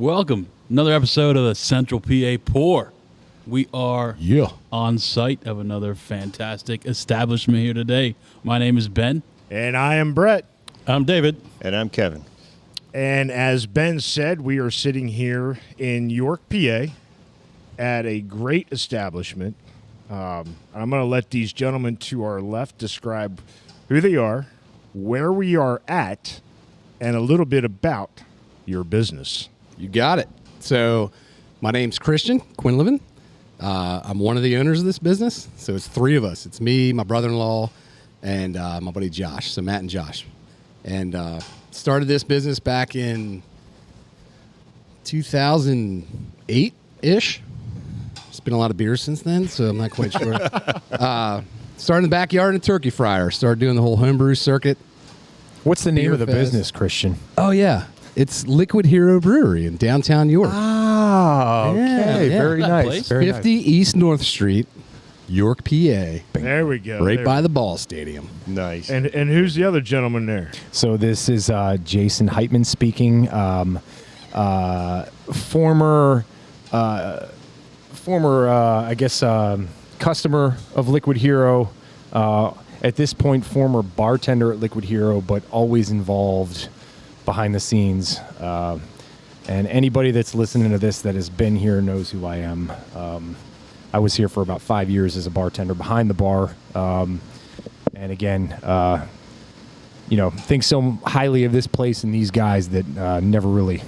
Welcome. Another episode of the Central PA Pour. We are on site of another fantastic establishment here today. My name is Ben. And I am Brett. I'm David. And I'm Kevin. And as Ben said, we are sitting here in York, PA at a great establishment. I'm going to let these gentlemen to our left describe who they are, where we are at, and a little bit about your business. You got it. So my name's Christian Quinlivan. I'm one of the owners of this business. So it's three of us. It's me, my brother-in-law, and my buddy Josh. So Matt and Josh. And started this business back in 2008-ish. It's been a lot of beers since then, so I'm not quite sure. Started in the backyard in a turkey fryer. Started doing the whole homebrew circuit. What's the name Beer of the Fest. business, Christian? Oh, yeah. It's Liquid Hero Brewery in downtown York. Oh, okay. Yeah. Very nice. place. Very 50 East North Street, York, PA. There we go. Right There by we the ball stadium. Nice. And who's the other gentleman there? nice. So this is Jason Heitman speaking. Former, I guess, customer of Liquid Hero. At this point, former bartender at Liquid Hero, but always involved behind the scenes. And anybody that's listening to this that has been here knows who I am. I was here for about 5 years as a bartender behind the bar. And again, think so highly of this place and these guys that never really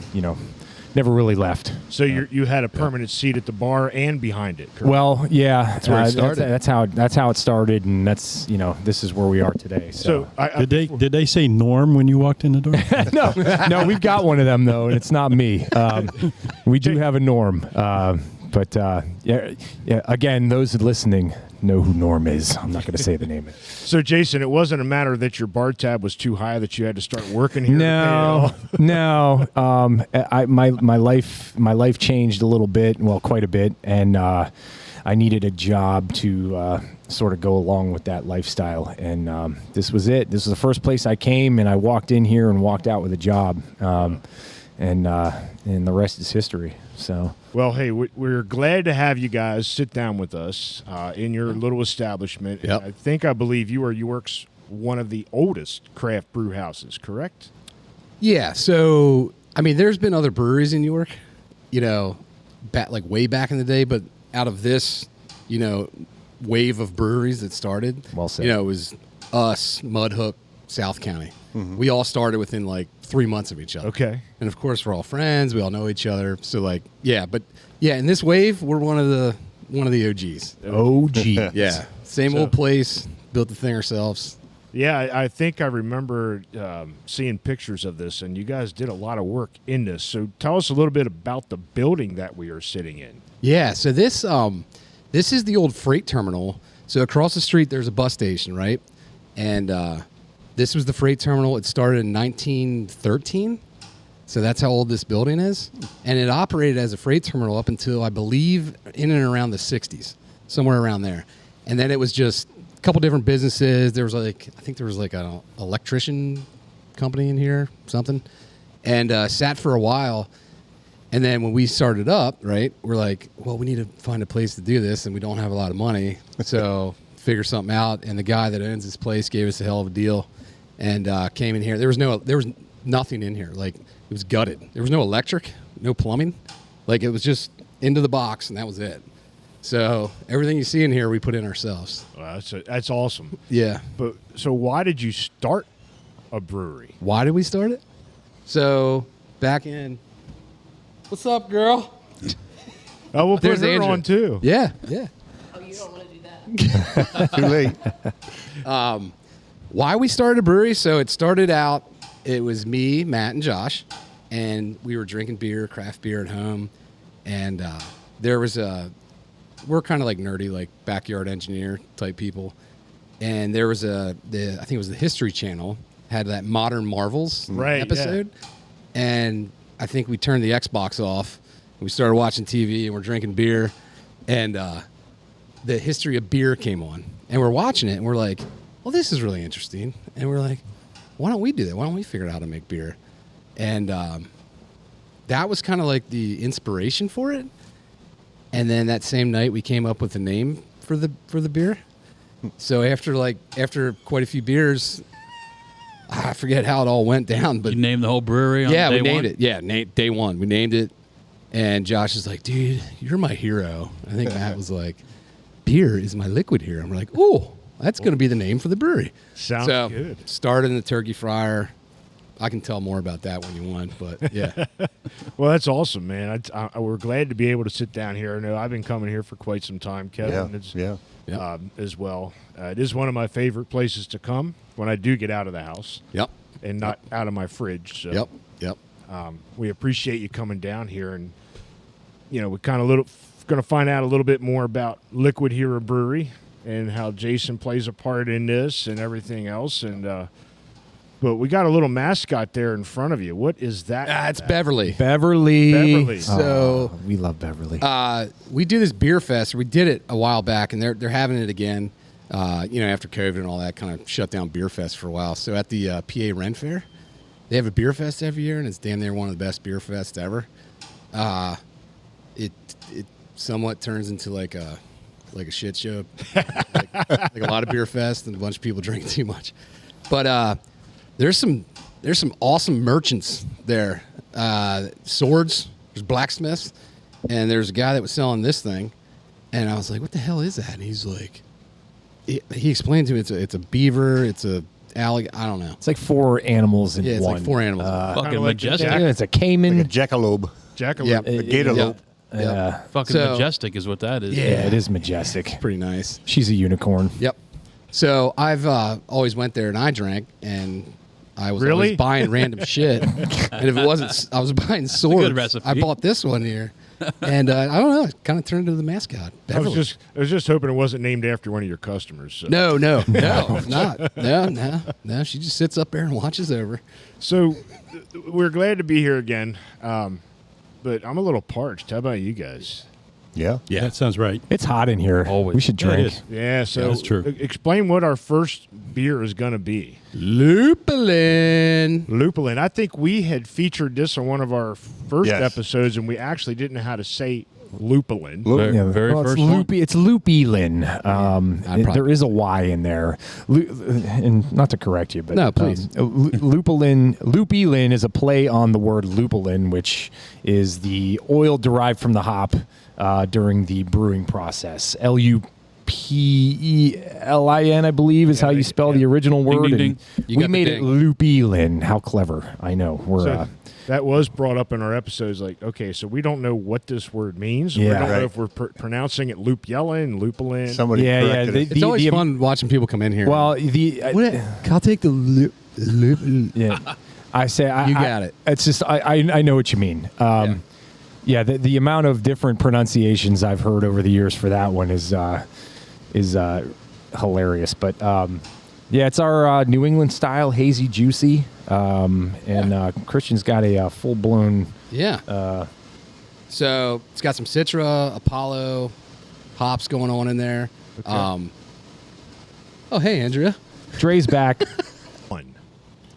left. So you had a permanent seat at the bar and behind it, correct? Well, yeah, That's where it started. That's how it started, and that's this is where we are today. So, Did they say Norm when you walked in the door? no, we've got one of them though, and it's not me. We do have a Norm, but again, those listening know who Norm is. I'm not going to say the name. So, Jason, it wasn't a matter that your bar tab was too high that you had to start working here. No. My life changed a little bit, well, quite a bit, and I needed a job to sort of go along with that lifestyle, and this was it. This was the first place I came, and I walked in here and walked out with a job, and the rest is history. So. Well, hey, we're glad to have you guys sit down with us in your little establishment. Yep. And I believe you are York's one of the oldest craft brew houses, correct? Yeah, so, there's been other breweries in York, way back in the day, but out of this, wave of breweries that started, Well said. it was us, Mudhook, South County. Mm-hmm. We all started within 3 months of each other. Okay. And of course, we're all friends. We all know each other. So in this wave, we're one of the OGs. OG. Yeah, same old place. Built the thing ourselves. Yeah, I think I remember seeing pictures of this, and you guys did a lot of work in this. So tell us a little bit about the building that we are sitting in. Yeah, so this is the old freight terminal. So across the street, there's a bus station, right? And this was the freight terminal. It started in 1913. So that's how old this building is. And it operated as a freight terminal up until, I believe, in and around the 60s, somewhere around there. And then it was just a couple different businesses. There was I think there was an electrician company in here, something. And sat for a while. And then when we started up, right, we're like, well, we need to find a place to do this, and we don't have a lot of money. So figure something out. And the guy that owns this place gave us a hell of a deal and came in here. There was nothing in here. It was gutted. There was no electric, no plumbing. It was just into the box, and that was it. So everything you see in here, we put in ourselves. Well, that's awesome. Yeah. But so why did you start a brewery? Why did we start it? So back in... What's up, girl? Oh, we'll put There's her Andrew. on too. Yeah. Oh, you don't want to do that. Too late. Why we started a brewery? So it started out, it was me, Matt, and Josh, and we were drinking beer, craft beer at home, and there was we're kind of nerdy, backyard engineer type people, and there was I think it was the History Channel, had that Modern Marvels episode, and I think we turned the Xbox off, and we started watching TV, and we're drinking beer, and the history of beer came on, and we're watching it, and we're like, well, this is really interesting, and we're like, why don't we do that? Why don't we figure out how to make beer? And that was kind of like the inspiration for it. And then that same night, we came up with a name for the beer. So after quite a few beers, I forget how it all went down, but You named the whole brewery on yeah, day we named one? it. Yeah, day one, we named it. And Josh is like, dude, you're my hero. I think Matt was like, beer is my liquid hero. And we're like, oh, that's going to be the name for the brewery. Sounds so, good. Started in the turkey fryer. I can tell more about that when you want, but yeah. Well, that's awesome, man. We're glad to be able to sit down here. I know I've been coming here for quite some time, Kevin. As well. It is one of my favorite places to come when I do get out of the house. Yep. And not out of my fridge. So, Yep. we appreciate you coming down here, and we're kind of going to find out a little bit more about Liquid Hero Brewery and how Jason plays a part in this and everything else. And but we got a little mascot there in front of you. What is that? It's Beverly. Beverly. So we love Beverly. we do this beer fest. We did it a while back, and they're having it again. After COVID and all that, kind of shut down beer fest for a while. So at the PA Ren Fair, they have a beer fest every year, and it's damn near one of the best beer fests ever. It somewhat turns into like a shit show, like a lot of beer fest and a bunch of people drinking too much. But there's some awesome merchants there. Swords, there's blacksmiths, and there's a guy that was selling this thing, and I was like, "What the hell is that?" And he's like, he explained to me it's a beaver, it's a alligator, I don't know. It's like 4 animals in Yeah, it's one. like 4 animals. Fucking like majestic. Yeah, it's a caiman. Like a jackalope. Jackalope. Yep. A gatorlope. Fucking So- majestic is what that is. Yeah, it is majestic. Pretty nice. She's a unicorn. Yep. So I've always went there and I drank, and I was Really? always buying random shit. And if it wasn't, I was buying swords. recipe. I bought this one here, and I don't know, it kind of turned into the mascot. I was Beverly. just hoping it wasn't named after one of your customers. So. No, it's not. No. She just sits up there and watches over. So we're glad to be here again, but I'm a little parched. How about you guys? Yeah. Yeah, that sounds right. It's hot in here. Always. We should Yeah, it drink. is. Yeah. So Yeah, that's true. Explain what our first beer is going to be. Lupulin. Lupulin. I think we had featured this on one of our first Yes. episodes, and we actually didn't know how to say lupulin. Very, Yeah, very well, first it's one. loopy. It's loopy-lin. probably- There is a Y in there. And not to correct you, but No, please. Lupulin is a play on the word lupulin, which is the oil derived from the hop during the brewing process. Lupelin, I believe, is how you spell the original word. ding, and ding. You we got the made it ding. lupulin. How clever! I know. We're So that was brought up in our episodes. Like, okay, so we don't know what this word means. We Yeah. don't know Right. if we're pronouncing it lupulin, lupulin. Somebody yeah. corrected it. It's always fun watching people come in here. Well, I'll take the yeah. I say You got it. It's just I know what you mean. Yeah, the amount of different pronunciations I've heard over the years for that one is hilarious. But yeah, it's our New England style hazy juicy, and Christian's got a full blown. Yeah. So it's got some Citra, Apollo, hops going on in there. Oh, hey, Andrea. Dre's back. One.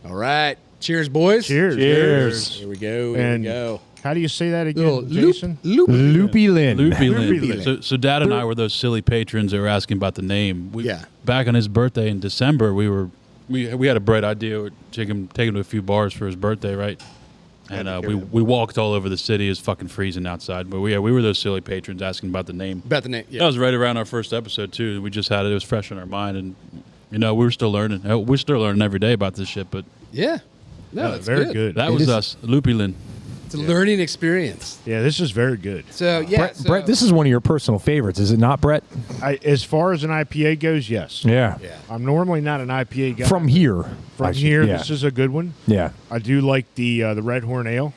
All right. Cheers, boys. Cheers. Cheers. Here we go. Here And we go. how do you say that again, Little Jason? Loopy Lin. Loopy Loopy Lin. Lin. So Dad and I were those silly patrons that were asking about the name. Yeah. Back on his birthday in December, we had a bright idea. We'd take him to a few bars for his birthday, right? And we walked all over the city. It was fucking freezing outside. But we were those silly patrons asking about the name. About the name. Yeah. That was right around our first episode too. We just had it. It was fresh in our mind, and we were still learning. We're still learning every day about this shit. But Yeah. No, it's very good. that It was is- us, Loopy Lin. It's a learning experience. Yeah, this is very good. So, yeah. Brett, this is one of your personal favorites, is it not, Brett? As far as an IPA goes, yes. Yeah. Yeah. I'm normally not an IPA guy. From here. From actually. here, Yeah. this is a good one. Yeah. I do like the Red Horn Ale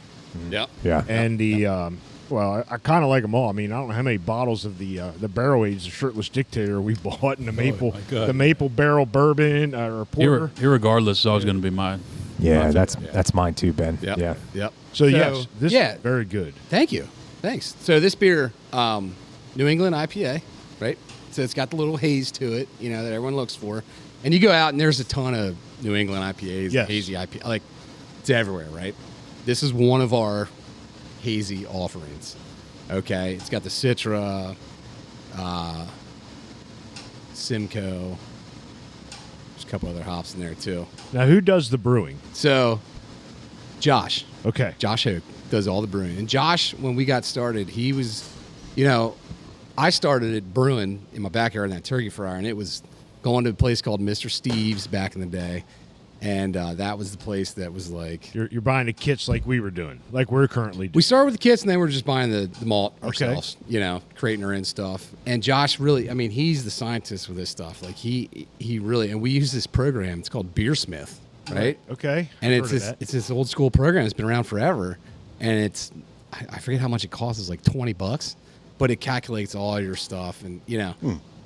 Yep. Yeah. and the well, I kind of like them all. I mean, I don't know how many bottles of the barrel aged the Shirtless Dictator we bought, and the maple barrel bourbon or porter. Irregardless, it's always going to be mine. Yeah, that's mine too, Ben. Yep. Yeah. Yep. So yes, this yeah. is very good. Thank you. Thanks. So this beer, New England IPA, right? So it's got the little haze to it, that everyone looks for. And you go out and there's a ton of New England IPAs, Yes. hazy IPA, like it's everywhere, right? This is one of our hazy offerings. Okay, it's got the Citra, Simcoe. There's a couple other hops in there too. Now, who does the brewing? So, Josh Okay. Hoke does all the brewing. And Josh, when we got started, he was, I started at brewing in my backyard in that turkey fryer, and it was going to a place called Mr. Steve's back in the day. And that was the place that was like... You're buying the kits like we were doing, like we're currently doing. We started with the kits, and then we're just buying the malt ourselves, creating our own stuff. And Josh really, he's the scientist with this stuff. Like, he really... And we use this program. It's called Beersmith, right? Okay. And Heard of that. it's this old school program. It's been around forever. And it's... I forget how much it costs. It's like $20. But it calculates all your stuff, and,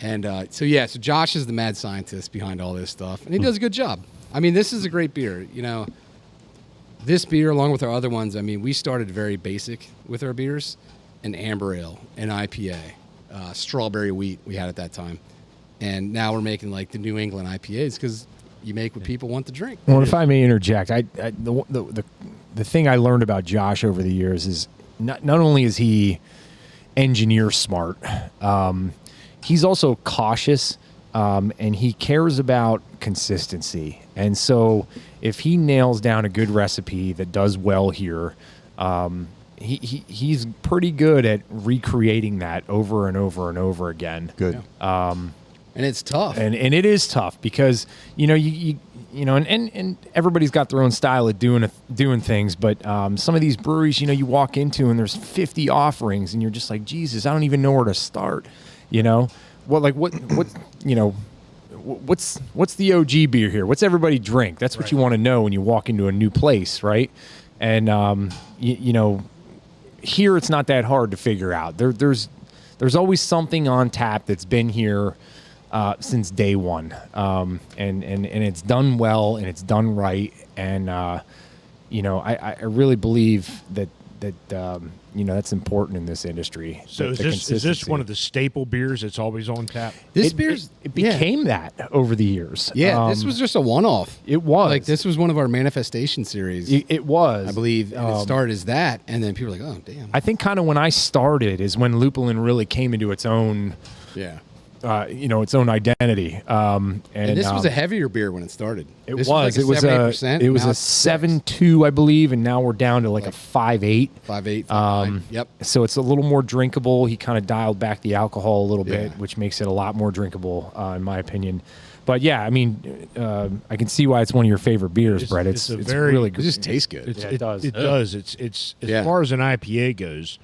And so Josh is the mad scientist behind all this stuff. And he does a good job. This is a great beer. This beer, along with our other ones, we started very basic with our beers. An amber ale, an IPA, strawberry wheat we had at that time. And now we're making like the New England IPAs because you make what people want to drink. Well, if I may interject, the thing I learned about Josh over the years is not only is he engineer smart, he's also cautious, and he cares about consistency. And so if he nails down a good recipe that does well here, he's pretty good at recreating that over and over and over again. Good. And it's tough. And it is tough because, and everybody's got their own style of doing things, but some of these breweries, you walk into and there's 50 offerings and you're just like, Jesus, I don't even know where to start. What's the OG beer here? What's everybody drink? That's what you want to know when you walk into a new place, right? And here it's not that hard to figure out. There's always something on tap that's been here since day one, and it's done well and it's done right. And I really believe that that's important in this industry. So is this one of the staple beers that's always on tap? This beer's it became that over the years. Yeah, this was just a one-off. It was. Like, this was one of our manifestation series. It was. I believe. And it started as that, and then people were like, oh, damn. I think kind of when I started is when Lupulin really came into its own, Yeah. Its own identity. And this was a heavier beer when it started. It This was. like It was a 7%, it was now a it's 7.2, I believe, and now we're down to like a 5.8. 5.8, 5.9. Yep. So it's a little more drinkable. He kind of dialed back the alcohol a little bit, Yeah. which makes it a lot more drinkable, in my opinion. But yeah, I can see why it's one of your favorite beers, Brett. It's really It good. just tastes good. It does. It does. It's as far as an IPA goes,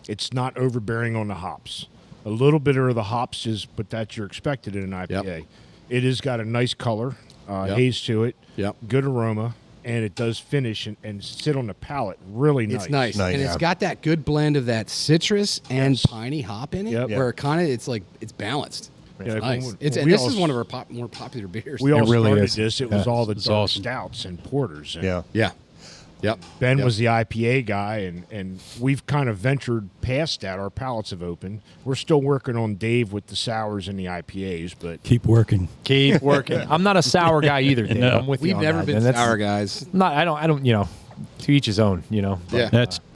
it's not overbearing on the hops. A little bit of the hops but that's you're expected in an IPA. Yep. It has got a nice color, Yep. haze to it, Yep. good aroma, and it does finish and sit on the palate really nice. It's nice. Nice. And it's Yeah. got that good blend of that citrus and piney hop in it, Yep. where it's balanced. Yeah, It's nice. when And we this all is one of our more popular beers. We all really started is. this. It was Yeah. all the It's dark awesome. stouts and porters. And Yeah. Yeah. Yep. Ben Yep. was the IPA guy, and we've kind of ventured past that. Our palates have opened. We're still working on Dave with the sours and the IPAs, but Keep working. Keep working. I'm not a sour guy either, Dave. No. I'm with you We've on never that. been And that's sour guys. Not. I don't. To each his own. Yeah.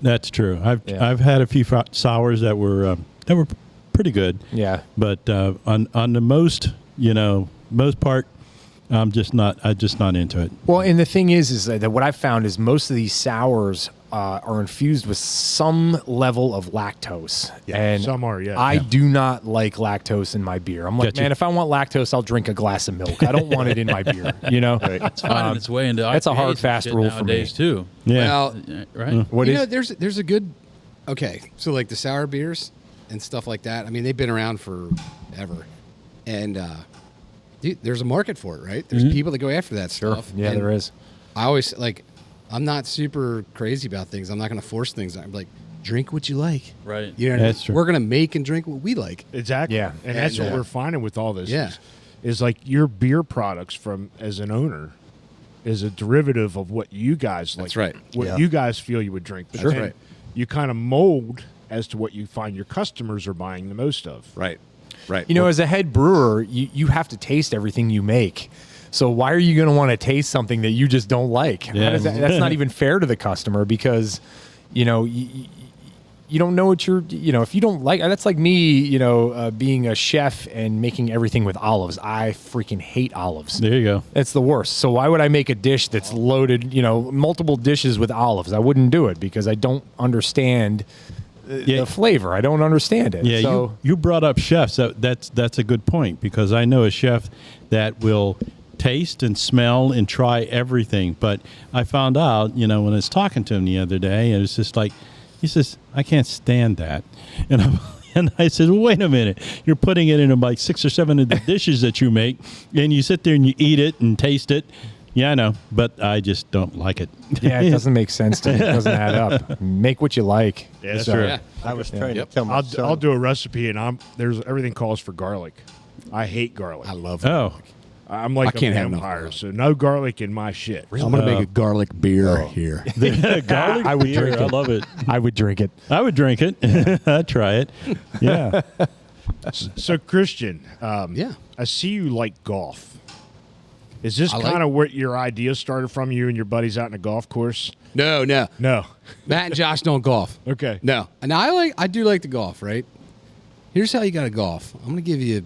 That's true. Yeah. I've had a few sours that were pretty good, Yeah. but on the most part, I'm just not into it. Well, and the thing is that what I've found is most of these sours are infused with some level of lactose. Yeah, and some are, yeah. I Yeah. do not like lactose in my beer. I'm like, Gotcha. man, if I want lactose, I'll drink a glass of milk. I don't want it in my beer. It's finding its way into that's a IPAs hard, and fast shit rule for me. nowadays too. Yeah. Well, Right. What is? there's a good. Okay, so like the sour beers and stuff like that. They've been around forever, and dude, there's a market for it, right? There's people that go after that stuff. Yeah, and there is. I always I'm not super crazy about things. I'm not going to force things. I'm like, drink what you like. Right. You know what I mean? That's true. We're going to make and drink what we like. Exactly. Yeah. And that's what And, we're finding with all this. Yeah. Is like your beer products from as an owner is a derivative of what you guys like. That's right. What Yeah. you guys feel you would drink. But That's then right. You kind of mold as to what you find your customers are buying the most of. Right. Right. As a head brewer, you have to taste everything you make. So why are you going to want to taste something that you just don't like? Yeah. That's not even fair to the customer because, you don't know what if you don't like, that's like me, being a chef and making everything with olives. I freaking hate olives. There you go. It's the worst. So why would I make a dish that's loaded, multiple dishes with olives? I wouldn't do it because I don't understand the flavor. I don't understand it. Yeah, so, you brought up chefs. That's a good point, because I know a chef that will taste and smell and try everything. But I found out, when I was talking to him the other day, and it's just like, he says, I can't stand that. And I said, well, wait a minute. You're putting it in like 6 or 7 of the dishes that you make, and you sit there and you eat it and taste it. Yeah, I know, but I just don't like it. Yeah, it doesn't make sense to me. It doesn't add up. Make what you like. Yeah, that's So- true. Yeah. I was trying to tell my son. I'll do a recipe, and there's everything calls for garlic. I hate garlic. I love it. Oh, I'm like I can't a have enough vampire, garlic. so no garlic in my shit. I'm gonna make a garlic beer here. garlic I would beer, drink it. I love it. I would drink it. I would drink it. I'd try it. Yeah. So Christian, Yeah. I see you like golf. Is this I like- kind of where your idea started from? You and your buddies out in a golf course? No. No. Matt and Josh don't golf. Okay. No. And I do like to golf, right? Here's how you got to golf. I'm going to give you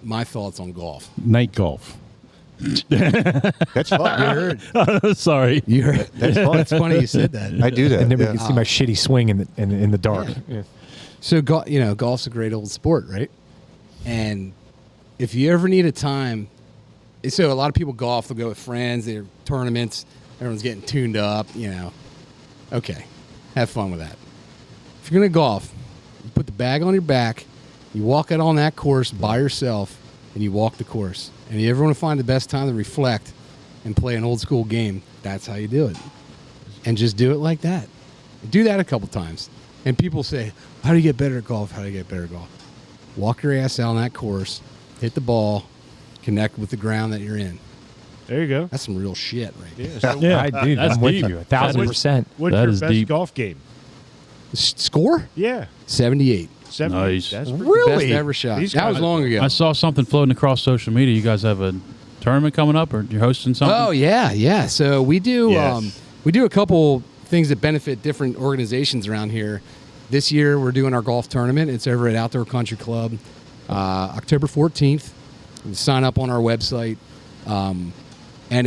my thoughts on golf. Night golf. That's fun. Sorry. You heard? That's fun. It's funny you said that. I do that. And then we yeah. can see my shitty swing in the dark. Yeah. So, golf's a great old sport, right? And if you ever need a time, so a lot of people golf, they'll go with friends, they're tournaments, everyone's getting tuned up, Okay, have fun with that. If you're going to golf, you put the bag on your back, you walk out on that course by yourself, and you walk the course. And you ever want to find the best time to reflect and play an old school game, that's how you do it. And just do it like that. Do that a couple times. And people say, how do you get better at golf? How do you get better at golf? Walk your ass out on that course, hit the ball, connect with the ground that you're in. There you go. That's some real shit right there. So Yeah, I do. that's I'm with deep. you. 1,000%. what's That your is best deep. golf game? Score? Yeah. 78. 70. Nice. That's pretty Best ever shot. These That was guys- long ago. I saw something floating across social media. You guys have a tournament coming up, or you're hosting something? Oh yeah. So we do Yes. we do a couple things that benefit different organizations around here. This year we're doing our golf tournament. It's over at Outdoor Country Club, October 14th. You can sign up on our website, and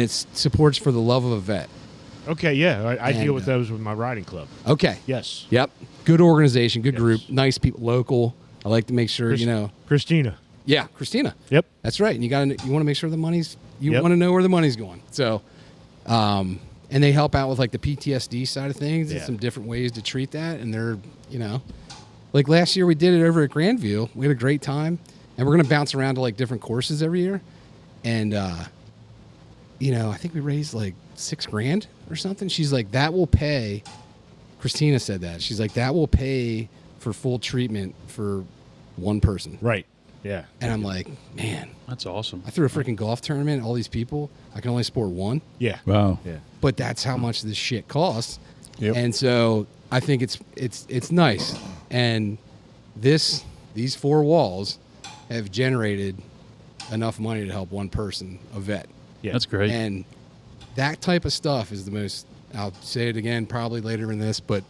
it's supports for the love of a vet. Okay, yeah. I And, deal with those with my riding club. Okay. Yes. Yep. Good organization, good Yes. group, nice people, local. I like to make sure Christina. Yeah, Christina. Yep. That's right. And you want to make sure you Yep. want to know where the money's going. So, and they help out with like the PTSD side of things and Yeah. some different ways to treat that. And they're, like last year we did it over at Grandview. We had a great time, and we're going to bounce around to like different courses every year. And, I think we raised like $6,000 or something. She's like, that will pay. Christina said that. She's like, that will pay for full treatment for one person. Right. Yeah. And I'm like, man, That's awesome. I threw a freaking golf tournament, all these people. I can only support one, Yeah. Wow. Yeah. but that's how much this shit costs. Yep. And so I think it's nice. And these 4 walls have generated enough money to help one person, a vet. Yeah. That's great. And that type of stuff is the most, I'll say it again probably later in this, but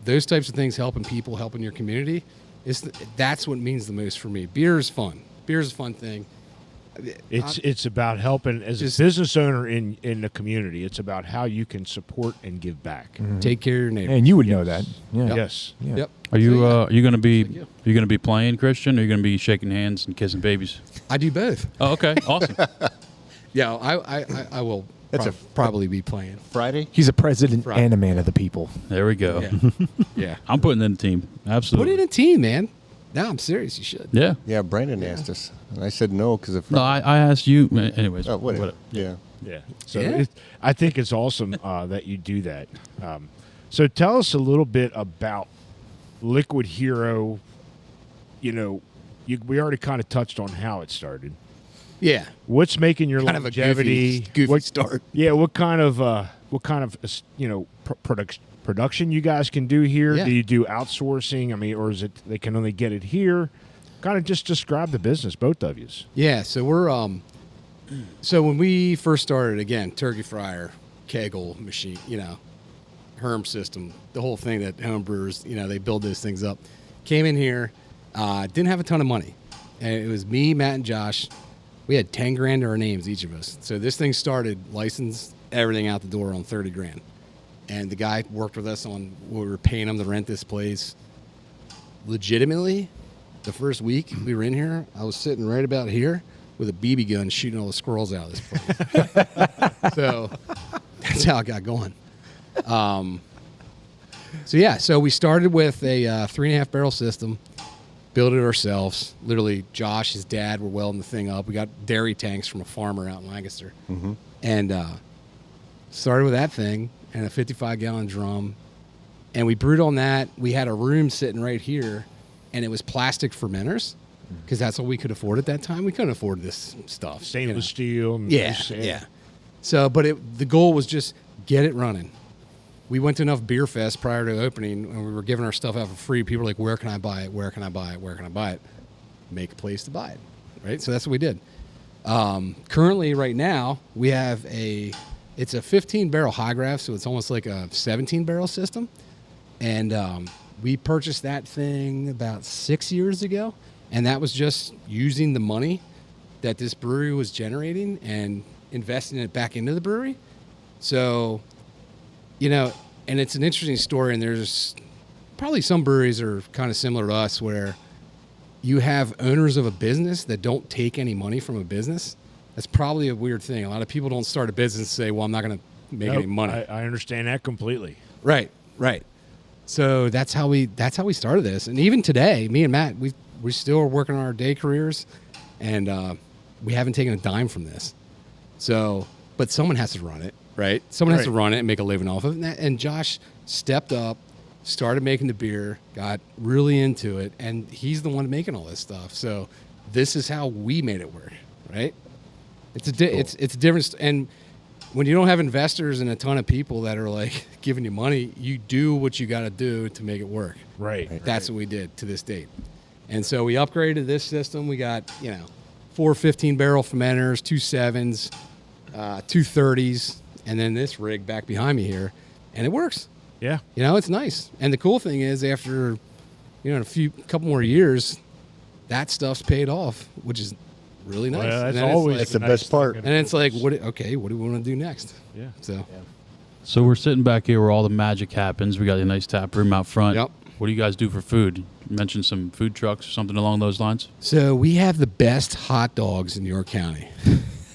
those types of things, helping people, helping your community, that's what means the most for me. Beer is fun. Beer is a fun thing. It's about helping as Just- a business owner in the community. It's about how you can support and give back. Take care of your neighbor. And you would know that. Yeah. Yes. Yeah. Yep. Are you So, yeah, are you going to be Thank you. are you going to be playing, Christian? Or are you going to be shaking hands and kissing babies? I do both. Oh, okay, awesome. Yeah, I will That's probably be playing. Friday? He's a president Right. and a man of the people. There we go. Yeah. Yeah. I'm putting in the team. Put Absolutely. it in a team, man. No, I'm serious. You should. Yeah. Yeah, Brandon asked us. And I said no because of No, I asked you. Anyways. Oh, whatever. Yeah. Yeah. So Yeah. I think it's awesome that you do that. So tell us a little bit about Liquid Hero. We already kind of touched on how it started. Yeah. What's making your Kind of a longevity? goofy start. Yeah. What kind of production you guys can do here? Yeah. Do you do outsourcing? I mean, or is it they can only get it here? Kind of just describe the business, both of you. Yeah. So we're so when we first started, again, turkey fryer, kegel machine, Herm system, the whole thing that home brewers, they build those things up. Came in here, didn't have a ton of money. And it was me, Matt, and Josh. We had 10 grand to our names, each of us. So this thing started, licensed, everything out the door on 30 grand. And the guy worked with us on, we were paying him to rent this place. Legitimately, the first week we were in here, I was sitting right about here with a BB gun shooting all the squirrels out of this place. So that's how it got going. So we started with a 3.5 barrel system, built it ourselves. Literally, Josh, his dad, were welding the thing up. We got dairy tanks from a farmer out in Lancaster. Mm-hmm. And started with that thing and a 55-gallon drum. And we brewed on that. We had a room sitting right here, and it was plastic fermenters because that's all we could afford at that time. We couldn't afford this stuff. Stainless steel. And Yeah. So, but the goal was just get it running. We went to enough beer fest prior to opening, and we were giving our stuff out for free. People were like, where can I buy it? Where can I buy it? Where can I buy it? Make a place to buy it, right? So that's what we did. Currently, right now, we have it's a 15-barrel high graph, so it's almost like a 17-barrel system. And we purchased that thing about 6 years ago, and that was just using the money that this brewery was generating and investing it back into the brewery. So, and it's an interesting story, and there's probably some breweries are kind of similar to us where you have owners of a business that don't take any money from a business. That's probably a weird thing. A lot of people don't start a business and say, well, I'm not going to make any money. I understand that completely. Right. So that's how we started this. And even today, me and Matt, we still are working on our day careers, and we haven't taken a dime from this. So, but someone has to run it, right? Someone has to run it and make a living off of it. And Josh stepped up, started making the beer, got really into it, and he's the one making all this stuff. So this is how we made it work, right? It's a difference. And when you don't have investors and a ton of people that are like giving you money, you do what you got to do to make it work. Right. That's what we did to this date. And so we upgraded this system. We got, 4 15-barrel fermenters, 2 7s, 2 30s, and then this rig back behind me here. And it works. Yeah. It's nice. And the cool thing is after, a couple more years, that stuff's paid off, which is really nice. Well, that's always the best part. And it's like, what do we want to do next? Yeah. So we're sitting back here where all the magic happens. We got a nice tap room out front. Yep. What do you guys do for food? You mentioned some food trucks or something along those lines? So we have the best hot dogs in New York County.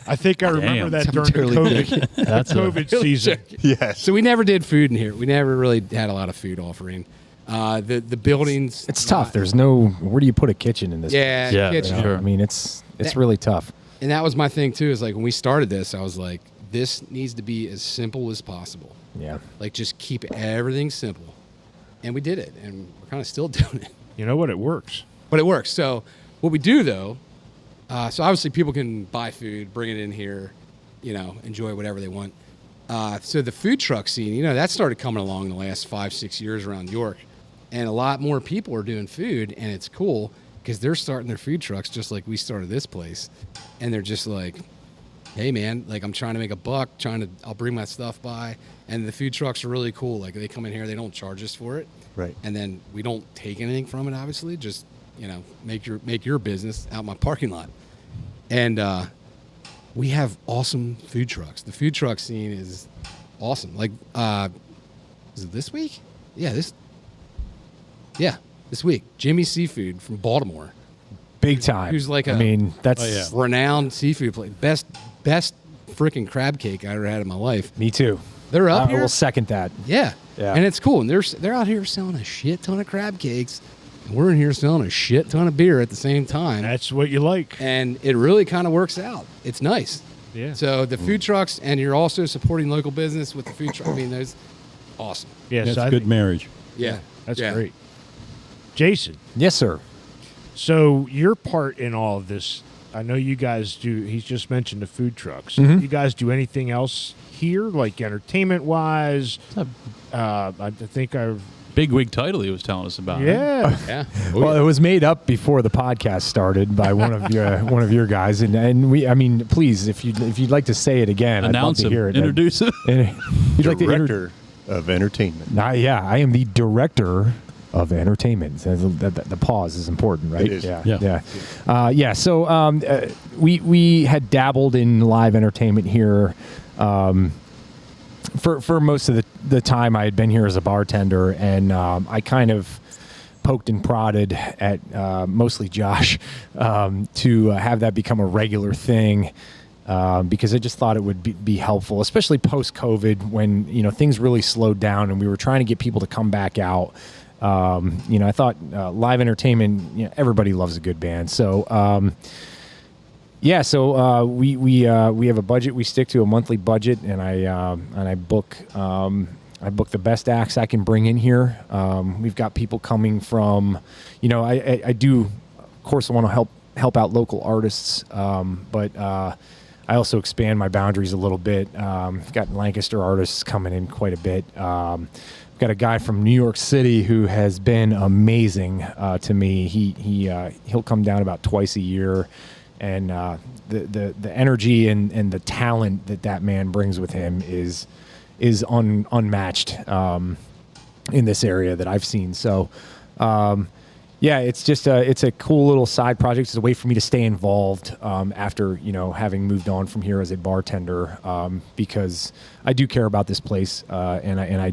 I think I remember that during the COVID, That's COVID season. Yes. So we never did food in here. We never really had a lot of food offering. The buildings. It's tough. There's no. Where do you put a kitchen in this? Yeah, Yeah, kitchen. sure. I mean, it's really tough. And that was my thing too. Is like when we started this, I was like, this needs to be as simple as possible. Yeah. Like just keep everything simple, and we did it, and we're kind of still doing it. You know what? It works. But it works. So what we do though, so obviously people can buy food, bring it in here, enjoy whatever they want. So the food truck scene, that started coming along in the last 5-6 years around York, and a lot more people are doing food, and it's cool because they're starting their food trucks just like we started this place, and they're just like, hey man, like I'm trying to make a buck, I'll bring my stuff by, and the food trucks are really cool. Like they come in here, they don't charge us for it. Right. And then we don't take anything from it, obviously. Just make your business out my parking lot. And we have awesome food trucks. The food truck scene is awesome. Like, is it this week? Yeah, this week. Jimmy Seafood from Baltimore, Big time. who's like that's renowned seafood place. Best freaking crab cake I ever had in my life. me too. They're up I here. will second that. Yeah. Yeah. And it's cool. And they're out here selling a shit ton of crab cakes. And we're in here selling a shit ton of beer at the same time. That's what you like. And it really kind of works out. It's nice. Yeah. So the food trucks, and you're also supporting local business with the food truck. I mean, there's awesome. Yes, That's I good think marriage. Yeah. That's Yeah. great. Jason, Yes, sir. so your part in all of this, I know you guys do, he's just mentioned the food trucks. Mm-hmm. You guys do anything else here, like entertainment-wise? I think Big wig title he was telling us about. huh? yeah. Yeah. Well, it was made up before the podcast started by one of your guys, and we. I mean, please, if you'd like to say it again, Announce I'd love him. to hear it. Introduce him. You'd like to Director. of entertainment. Yeah, I am the director of entertainment. So the pause is important, right? It is. Yeah. So we had dabbled in live entertainment here for most of the time I had been here as a bartender, and I kind of poked and prodded at mostly Josh to have that become a regular thing. Because I just thought it would be helpful, especially post-COVID when, things really slowed down and we were trying to get people to come back out. I thought live entertainment, everybody loves a good band. So, we have a budget. We stick to a monthly budget, and I book the best acts I can bring in here. We've got people coming from, I do, of course, want to help out local artists, but I also expand my boundaries a little bit. I've got Lancaster artists coming in quite a bit. I've got a guy from New York City who has been amazing to me. He'll come down about twice a year, and the energy and the talent that man brings with him is unmatched in this area that I've seen. So. It's just it's a cool little side project. It's a way for me to stay involved after having moved on from here as a bartender, because I do care about this place, and I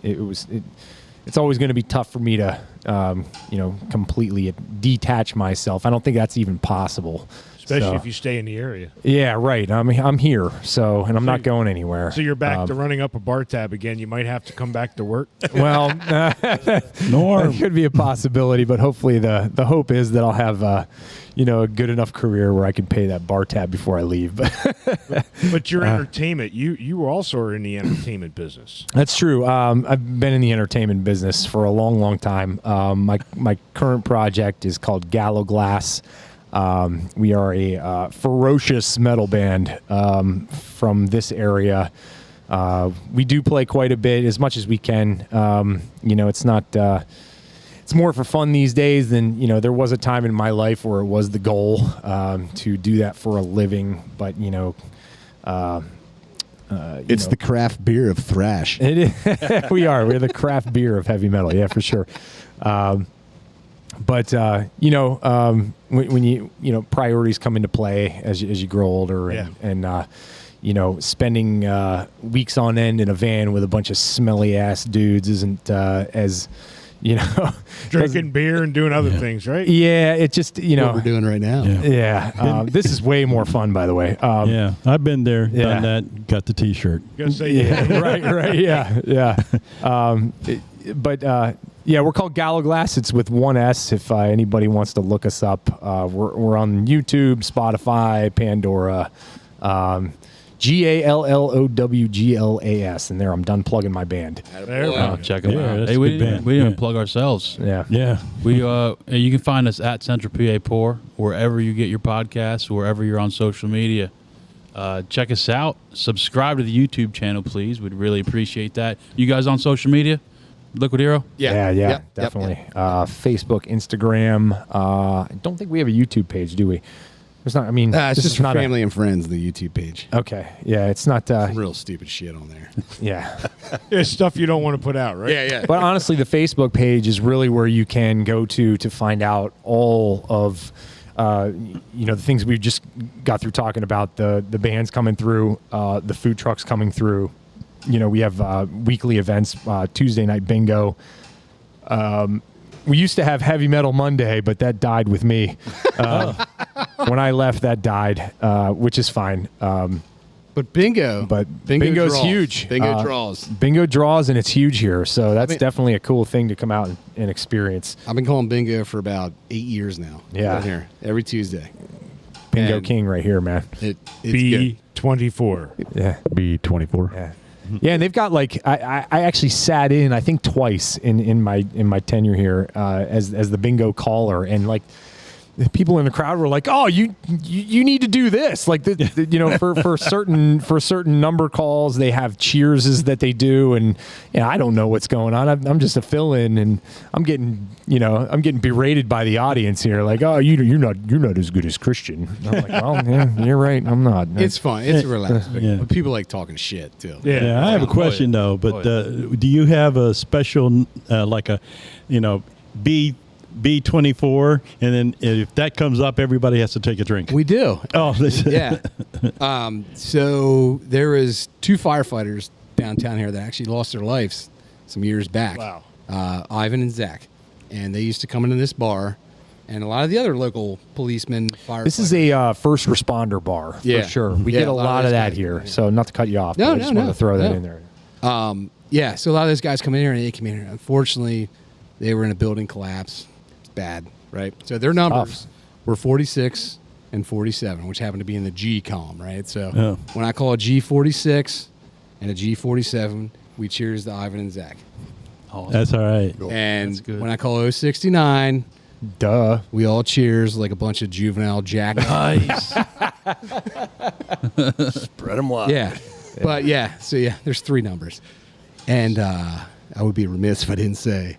it's always going to be tough for me to completely detach myself. I don't think that's even possible. Especially if you stay in the area. Yeah, right. I'm here, and I'm not going anywhere. So you're back to running up a bar tab again. You might have to come back to work. Well, Norm. that could be a possibility, but hopefully the hope is that I'll have a good enough career where I can pay that bar tab before I leave. But your entertainment, you also are in the entertainment business. That's true. I've been in the entertainment business for a long, long time. My current project is called Gallo Glass. We are a ferocious metal band from this area. We do play quite a bit, as much as we can. It's not. It's more for fun these days than there was a time in my life where it was the goal to do that for a living. But It's the craft beer of thrash. it is, we're the craft beer of heavy metal. Yeah, for sure. But when you priorities come into play as you grow older, and spending weeks on end in a van with a bunch of smelly ass dudes isn't as Drinking beer and doing other things, right? Yeah, it just What we're doing right now. Yeah, this is way more fun, by the way. I've been there, done that, got the T-shirt. Gonna say right, yeah. We're called Gallo Glass. It's with one S. If anybody wants to look us up, we're on YouTube, Spotify, Pandora, GALLOWGLAS. And there, I'm done plugging my band. Check them out. That's Hey, a we good didn't band. even plug ourselves. Yeah. We you can find us at Central PA Pour, wherever you get your podcasts, wherever you're on social media. Check us out. Subscribe to the YouTube channel, please. We'd really appreciate that. You guys on social media? Liquid Hero? Yeah, Yep, definitely. Facebook, Instagram. I don't think we have a YouTube page, do we? There's not. I mean, It's this just is for not family and friends, the YouTube page. Okay. Yeah, it's not. Real stupid shit on there. Yeah. It's stuff you don't want to put out, right? Yeah. But honestly, the Facebook page is really where you can go to find out all of the things we just got through talking about, the bands coming through, the food trucks coming through. We have weekly events, Tuesday night bingo. We used to have Heavy Metal Monday, but that died with me. When I left, that died, which is fine. But bingo. Bingo's draws. huge. Bingo draws. Bingo draws, and it's huge here. So that's definitely a cool thing to come out and experience. I've been calling bingo for about 8 years now. Yeah. Right here. Every Tuesday. Bingo And King right here, man. It's good. B24. Yeah. B24. Yeah. Yeah, and they've got I actually sat in I think twice in my tenure here as the bingo caller, and people in the crowd were like, "Oh, you need to do this." Like, for certain number calls, they have cheerses that they do, and I don't know what's going on. I'm just a fill-in, and I'm getting berated by the audience here. Like, "Oh, you're not as good as Christian." And I'm like, "Well, yeah, you're right. I'm not." It's fun. It's relaxed. Yeah. But people like talking shit too. Yeah, I have a question though. But do you have a special like a B24, and then if that comes up, everybody has to take a drink? We do. Oh, Yeah. So there was 2 firefighters downtown here that actually lost their lives some years back. Wow. Ivan and Zach. And they used to come into this bar, and a lot of the other local policemen, firefighters. This is a first responder bar, Yeah. for sure. We Yeah, get a lot of that those here. guys. So not to cut you off, No, but I no, just wanted no. to throw that No. in there. Yeah, so a lot of those guys come in here, and they came in here. Unfortunately, they were in a building collapse. It's bad, right? So their numbers were 46 and 47, which happened to be in the G column, right? So when I call a G46 and a G47, we cheers to Ivan and Zach. Oh, That's all right. And That's good. when I call 069, Duh. we all cheers like a bunch of juvenile jack. nice. Spread them wide. Yeah. But yeah, so yeah, there's 3 numbers. And I would be remiss if I didn't say,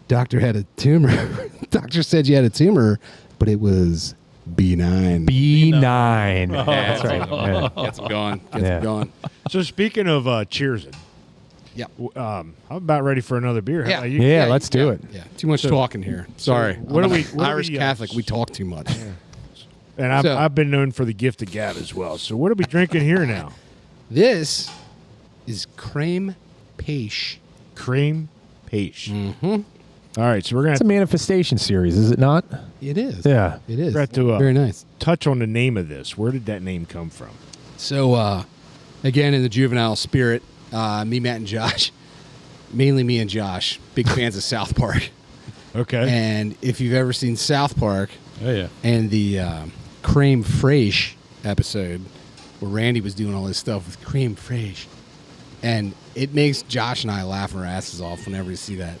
doctor had a tumor. Doctor said you had a tumor, but it was B9. B9. That's right. Yeah. Gets them going. Gets Yeah. them going. So speaking of cheersing, Yeah. I'm about ready for another beer. How Yeah. about you? Yeah, let's do it. Yeah. Too much talking here. Sorry. what I'm do a we- Irish Catholic. We talk too much. And So- I've been known for the gift of gab as well. So what are we drinking here now? This is creme pêche. Cream page. Mm-hmm. All right, so we're gonna It's a manifestation series, is it not? It is. Yeah. It is. Got to, Very nice. touch on the name of this. Where did that name come from? So, again, in the juvenile spirit, me, Matt, and Josh, mainly me and Josh, big fans of South Park. Okay. And if you've ever seen South Park Oh yeah. and the creme fraiche episode where Randy was doing all this stuff with creme fraiche, and it makes Josh and I laugh our asses off whenever we see that.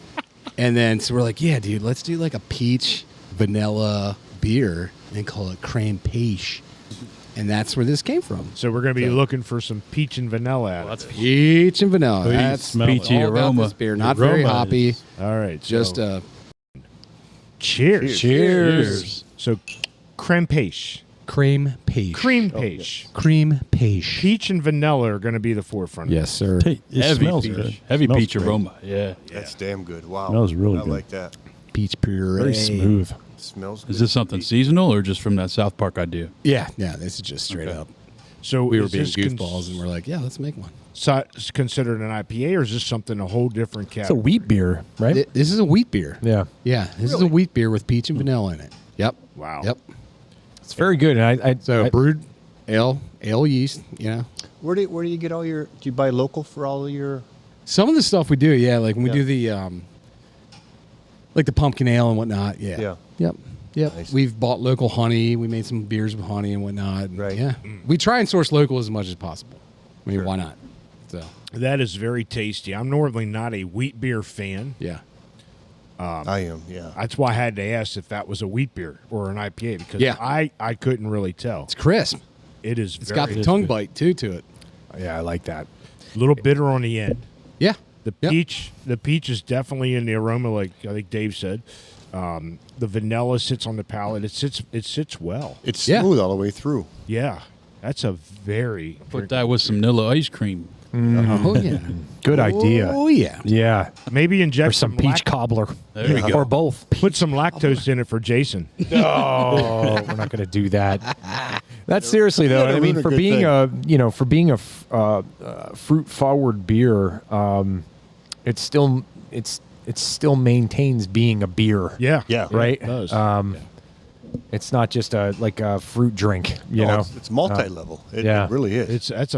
And then so we're like, yeah, dude, let's do like a peach vanilla beer and call it creme pêche. And that's where this came from. So we're gonna be looking for some peach and vanilla out of That's it. Peach and vanilla. Please That's smell it. Peachy all about aroma. this beer. Not The very aroma hoppy. is- All right. Just so, cheers. Cheers. So creme pêche. creme pêche. Cream pêche. Creme pêche. Peach and vanilla are gonna be the forefront. Yes, sir. It Heavy smells peach. good. Heavy Smells peach great. aroma. Yeah. That's damn good. Wow. Smells really I good. like that. Peach puree. Very smooth. Smells good. Is this something seasonal or just from that South Park idea? Yeah, this is just straight up. So We were is being this goofballs, and we're like, yeah, let's make one. considered an IPA, or is this something a whole different It's a category? wheat beer, right? This is a wheat beer. Yeah. Yeah, this is a wheat beer with peach and vanilla in it. Yep. Wow. Yep. It's very good. And So brewed ale yeast, you know. Where do you get all your? Do you buy local for all of your? Some of the stuff we do, yeah, like when we Yeah. do the like the pumpkin ale and whatnot, yeah. Yeah. Yep. Yep. Nice. We've bought local honey. We made some beers with honey and whatnot. And Right. Yeah. We try and source local as much as possible. I mean, why not? So, That is very tasty. I'm normally not a wheat beer fan. yeah. I am. Yeah. That's why I had to ask if that was a wheat beer or an IPA because Yeah. I couldn't really tell. It's crisp. It is It's very got the tongue bite too to it. yeah, I like that. a little bitter on the end. Yeah. The Yep. peach is definitely in the aroma, like I think Dave said. The vanilla sits on the palate. It sits well. It's Yeah. smooth all the way through. Yeah, that's a very Put that with some vanilla ice cream. Oh yeah. Good idea. Oh yeah. Yeah. maybe inject Or some peach cobbler. There we go. Or both. Put some lactose in it for Jason. Oh, we're not going to do that. That's seriously though. Yeah, I mean, those are for good being for being a fruit forward beer, it still maintains being a beer. Yeah, Yeah. Right. It does. It's not just a fruit drink. You know, It's multi-level. It yeah. really is. that's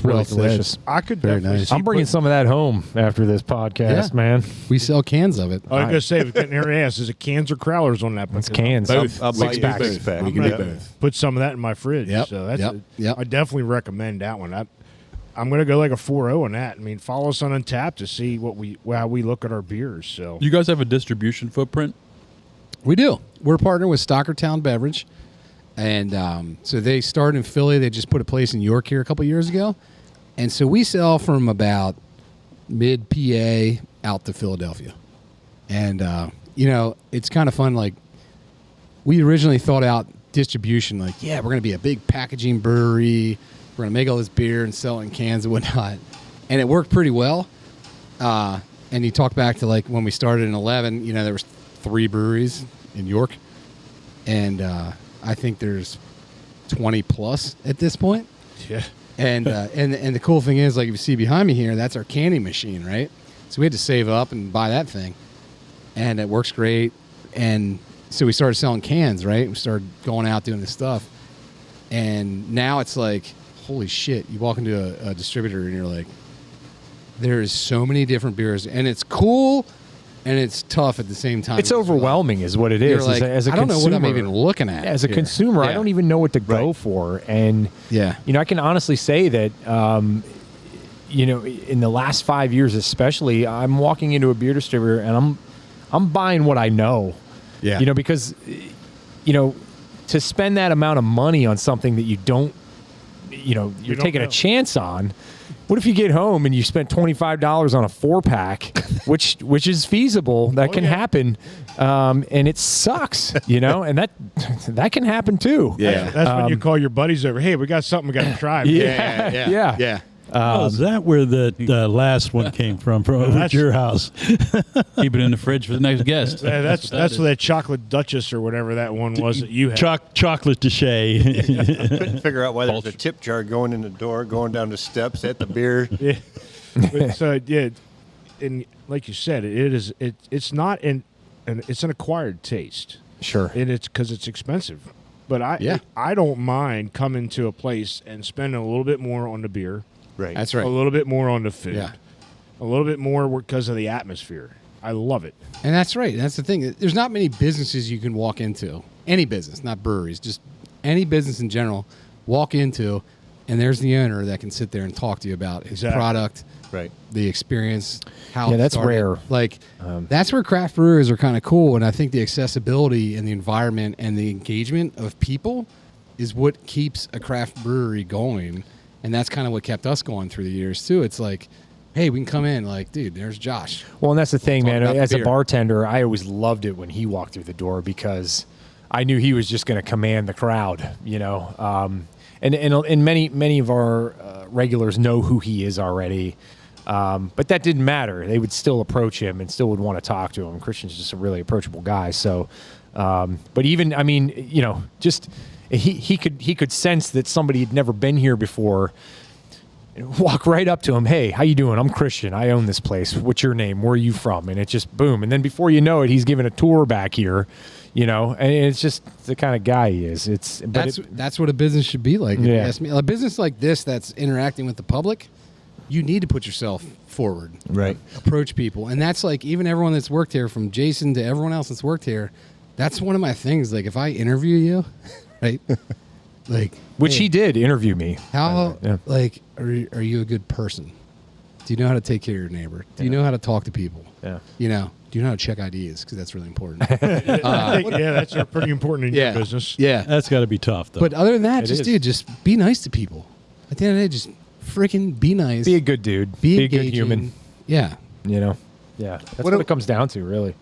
really well said. delicious. I could Very definitely nice. see I'm bringing some of that home after this podcast, Yeah. man. We sell cans of it. I was gonna say, if getting her ass, is it cans or crowlers on that? It's Because cans. I'll buy Six you packs. a six pack. We can do both. Put some of that in my fridge. Yep, So that's yep. I definitely recommend that one. I'm gonna go like a 4.0 on that. I mean, follow us on Untapped to see how we look at our beers. So You guys have a distribution footprint? We do. We're partnered with Stockertown Beverage. And so they started in Philly. They just put a place in York here a couple years ago. And so we sell from about mid-PA out to Philadelphia. And, it's kind of fun. Like, we originally thought out distribution. Like, yeah, we're going to be a big packaging brewery. We're going to make all this beer and sell it in cans and whatnot. And it worked pretty well. And you talk back to, like, when we started in 11, there was 3 breweries in York. And I think there's 20 plus at this point. Yeah. And the cool thing is, like, if you see behind me here, that's our canning machine, right? So we had to save up and buy that thing. And it works great. And so we started selling cans, right? We started going out doing this stuff. And now it's like, holy shit. You walk into a distributor and you're like, there is so many different beers. And it's cool and it's tough at the same time. It's overwhelming is what it You're is. like, as a I don't know what I'm consumer. even looking at. As a here. consumer, I Yeah. don't even know what to go for. And, Yeah. I can honestly say that, in the last 5 years especially, I'm walking into a beer distributor and I'm buying what I know. Yeah. Because, to spend that amount of money on something that you don't, you're don't taking know. a chance on. What if you get home and you spent $25 on a 4-pack, which is feasible? That can happen, and it sucks, and that can happen too. Yeah. That's when you call your buddies over. Hey, we got something we got to try. Yeah. Is that where the last one came from over at your house? Keep it in the fridge for the next guest. Yeah, that's that chocolate Duchess or whatever that one was that you had. Chocolate Dechet. Couldn't figure out why there's a tip jar going in the door, going down the steps at the beer. Yeah. But, so yeah, and like you said, it's not it's an acquired taste. Sure. And it's because it's expensive. But Yeah. I don't mind coming to a place and spending a little bit more on the beer. Right. That's right. A little bit more on the food. Yeah. A little bit more because of the atmosphere. I love it. And that's right. That's the thing. There's not many businesses you can walk into. Any business, not breweries, just any business in general, walk into, and there's the owner that can sit there and talk to you about his Exactly. product, Right. the experience, how Yeah, it that's started. rare. Like, that's where craft brewers are kind of cool. And I think the accessibility and the environment and the engagement of people is what keeps a craft brewery going. And that's kind of what kept us going through the years, too. It's like, hey, we can come in, like, dude, there's Josh. Well, and that's the thing, Talk man. about the As a beer. bartender, I always loved it when he walked through the door because I knew he was just going to command the crowd, And many of our regulars know who he is already. But that didn't matter. They would still approach him and still would want to talk to him. Christian's just a really approachable guy. So, but even, just he could sense that somebody had never been here before. Walk right up to him. Hey, how you doing? I'm Christian. I own this place. What's your name? Where are you from? And it just boom. And then before you know it, he's giving a tour back here. And it's just the kind of guy he is. That's what a business should be like. If you Yeah. ask me. A business like this that's interacting with the public, you need to put yourself forward. Right. Approach people. And that's like even everyone that's worked here, from Jason to everyone else that's worked here, that's one of my things. Like if I interview you, right? Like which hey, he did interview me. How Yeah. like are you a good person? Do you know how to take care of your neighbor? Do you know how to talk to people? Yeah. Do you know how to check IDs? Because that's really important. I think, that's pretty important in your business. Yeah. That's got to be tough, though. But other than that, It just is. dude, just be nice to people. At the end of the day, just freaking be nice. Be a good dude. Be Be a good engaging. human. Yeah. Yeah. That's What what a- it comes down to, really.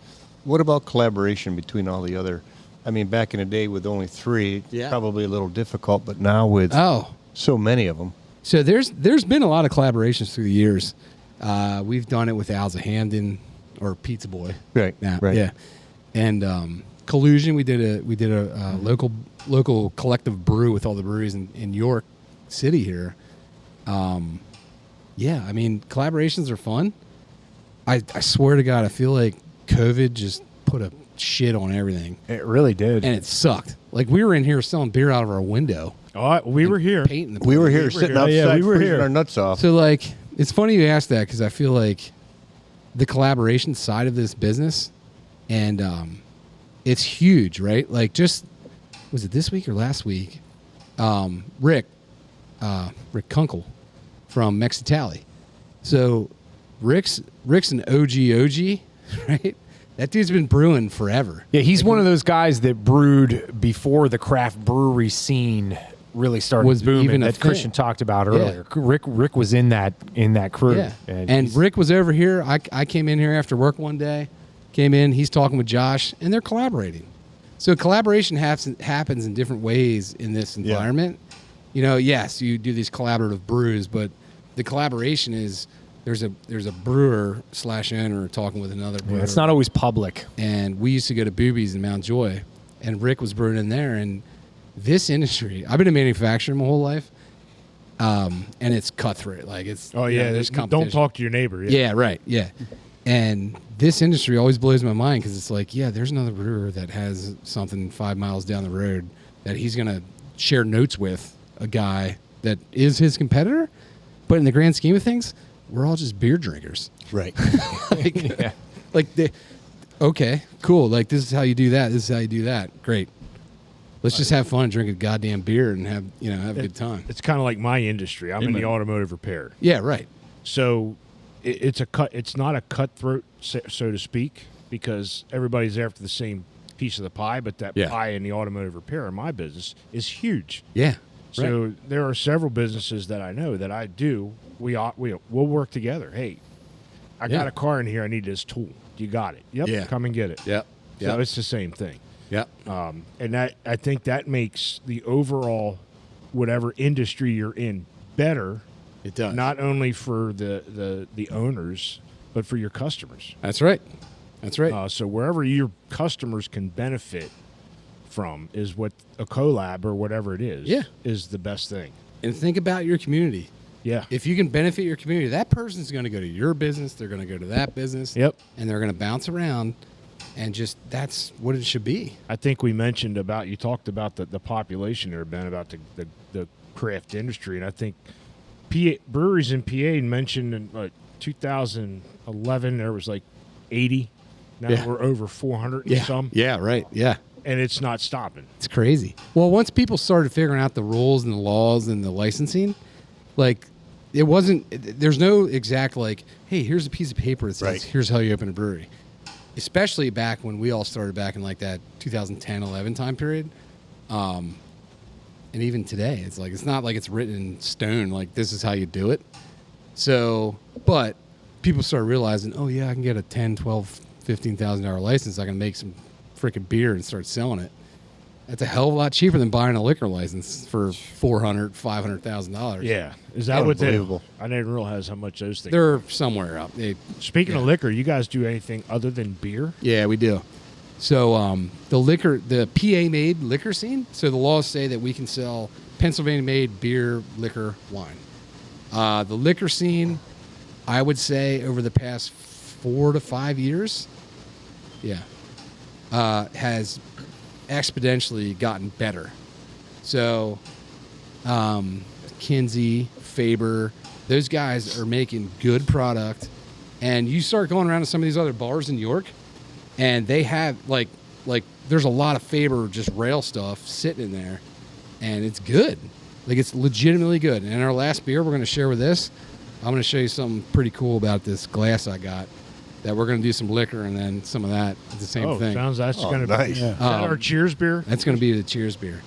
What about collaboration between all the other? I mean, back in the day with only 3, Yeah. probably a little difficult, but now with Oh, so many of them. so there's been a lot of collaborations through the years. We've done it with Al's a Hamden or Pizza Boy. Right. Now, Right. Yeah. And Collusion, we did a local collective brew with all the breweries in York City here. Yeah, I mean collaborations are fun. I swear to God, I feel like COVID just put a shit on everything, It really did. and it sucked. Like we were in here selling beer out of our window, Oh, we were here. painting the We were place. here sitting here. outside, Yeah, we were freezing here. our nuts off. So like, it's funny you asked that because I feel like the collaboration side of this business, and it's huge, right? Like, just was it this week or last week? Rick Kunkel from Mexitali. So Rick's an OG, right? That dude's been brewing forever. Yeah, he's one of those guys that brewed before the craft brewery scene really started Was booming even a that thing. Christian talked about earlier. Rick was in that crew. Yeah. And he's- Rick was over here. I came in here after work one day. Came in. He's talking with Josh, and they're collaborating. So collaboration happens in different ways in this environment. You know, yes, you do these collaborative brews, but the collaboration is there's a brewer / owner talking with another brewer. it's not always public. And we used to go to Boobies in Mount Joy, and Rick was brewing in there. And this industry, I've been in manufacturing my whole life, and it's cutthroat. Like it's there's competition. don't talk to your neighbor. Yeah, right. Yeah. And this industry always blows my mind because it's like, there's another brewer that has something 5 miles down the road that he's going to share notes with a guy that is his competitor. But in the grand scheme of things, we're all just beer drinkers. Right. Okay, cool. Like, this is how you do that. This is how you do that. Great. Let's just have fun, drink a goddamn beer, and have a good time. It's kind of like my industry. I'm in the automotive repair. Yeah, right. So it's not a cutthroat, so to speak, because everybody's after the same piece of the pie. But that pie in the automotive repair in my business is huge. Yeah. So there are several businesses that I know that I do. We'll work together. Hey, I got a car in here. I need this tool. You got it. Yep. Yeah. Come and get it. Yep. So it's the same thing. Yep. And that I think that makes the overall whatever industry you're in better. It does. Not only for the owners, but for your customers. That's right. That's right. So wherever your customers can benefit from is what a collab or whatever it is. Is the best thing. And think about your community. Yeah. If you can benefit your community, that person's going to go to your business. They're going to go to that business. Yep. And they're going to bounce around. And just that's what it should be. I think we mentioned you talked about the population there, Ben, about the craft industry. And I think breweries in PA mentioned in 2011 there was like 80. Now we're over 400 and some. Yeah, right. Yeah. And it's not stopping. It's crazy. Well, once people started figuring out the rules and the laws and the licensing, like it wasn't, there's no exact like, hey, here's a piece of paper that says, here's how you open a brewery. Especially back when we all started back in like that 2010-11 time period. And even today, it's like, it's not like it's written in stone, like this is how you do it. So, but people started realizing, oh yeah, I can get a $10, $12, $15,000 license. I can make some freaking beer and start selling it. That's a hell of a lot cheaper than buying a liquor license for $400,000, $500,000. Yeah. Is that what unbelievable. I didn't realize how much those things They're somewhere up. Speaking of liquor, you guys do anything other than beer? Yeah, we do. So the PA-made liquor scene, so the laws say that we can sell Pennsylvania-made beer, liquor, wine. The liquor scene, I would say over the past 4 to 5 years, has exponentially gotten better. So Kinsey, Faber, those guys are making good product. And you start going around to some of these other bars in New York, and they have like there's a lot of Faber just rail stuff sitting in there, and it's good. Like it's legitimately good. And our last beer we're going to share with this, I'm going to show you something pretty cool about this glass I got. That we're going to do some liquor and then some of that at the same thing. Sounds that's going to nice. be is that our cheers beer. That's going to be the cheers beer.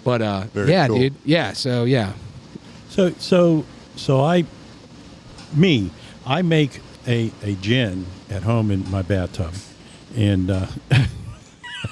But Very cool. dude. Yeah, so yeah. So I make a gin at home in my bathtub, and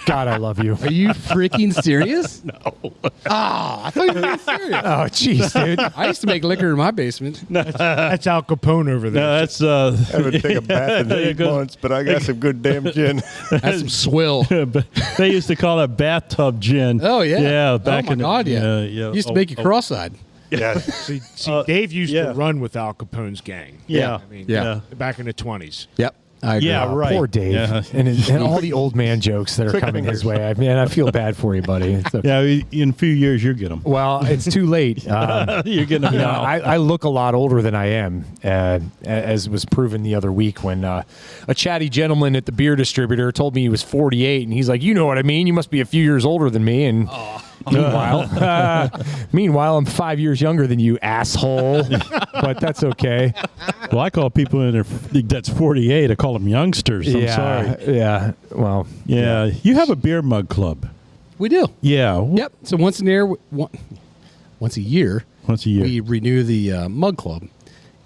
God, I love you. Are you freaking serious? No. I thought you were being serious. Oh, jeez, dude. I used to make liquor in my basement. That's Al Capone over there. no, that's I would take a bath in 8 months, but I got some good damn gin. That's some swill. but they used to call it bathtub gin. Oh yeah. Yeah. Back oh my in God, yeah. yeah. Used to make you cross-eyed. Yeah. See, Dave used to run with Al Capone's gang. Yeah. I mean, Yeah. back in the 20s. Yep. I agree. Yeah, right. Poor Dave. Yeah. And all the old man jokes that are coming his way. I feel bad for you, buddy. It's okay. Yeah, in a few years you'll get them. Well, it's too late. You're getting them You know, now. I look a lot older than I am, as was proven the other week when a chatty gentleman at the beer distributor told me he was 48, and he's like, "You know what I mean? You must be a few years older than me." And Meanwhile, I'm 5 years younger than you, asshole. But that's okay. Well, I call people in their that's 48. I call them youngsters. I'm sorry. Yeah. Well. Yeah, you have a beer mug club. We do. Yeah. Yep. So once a year, once a year, we renew the mug club,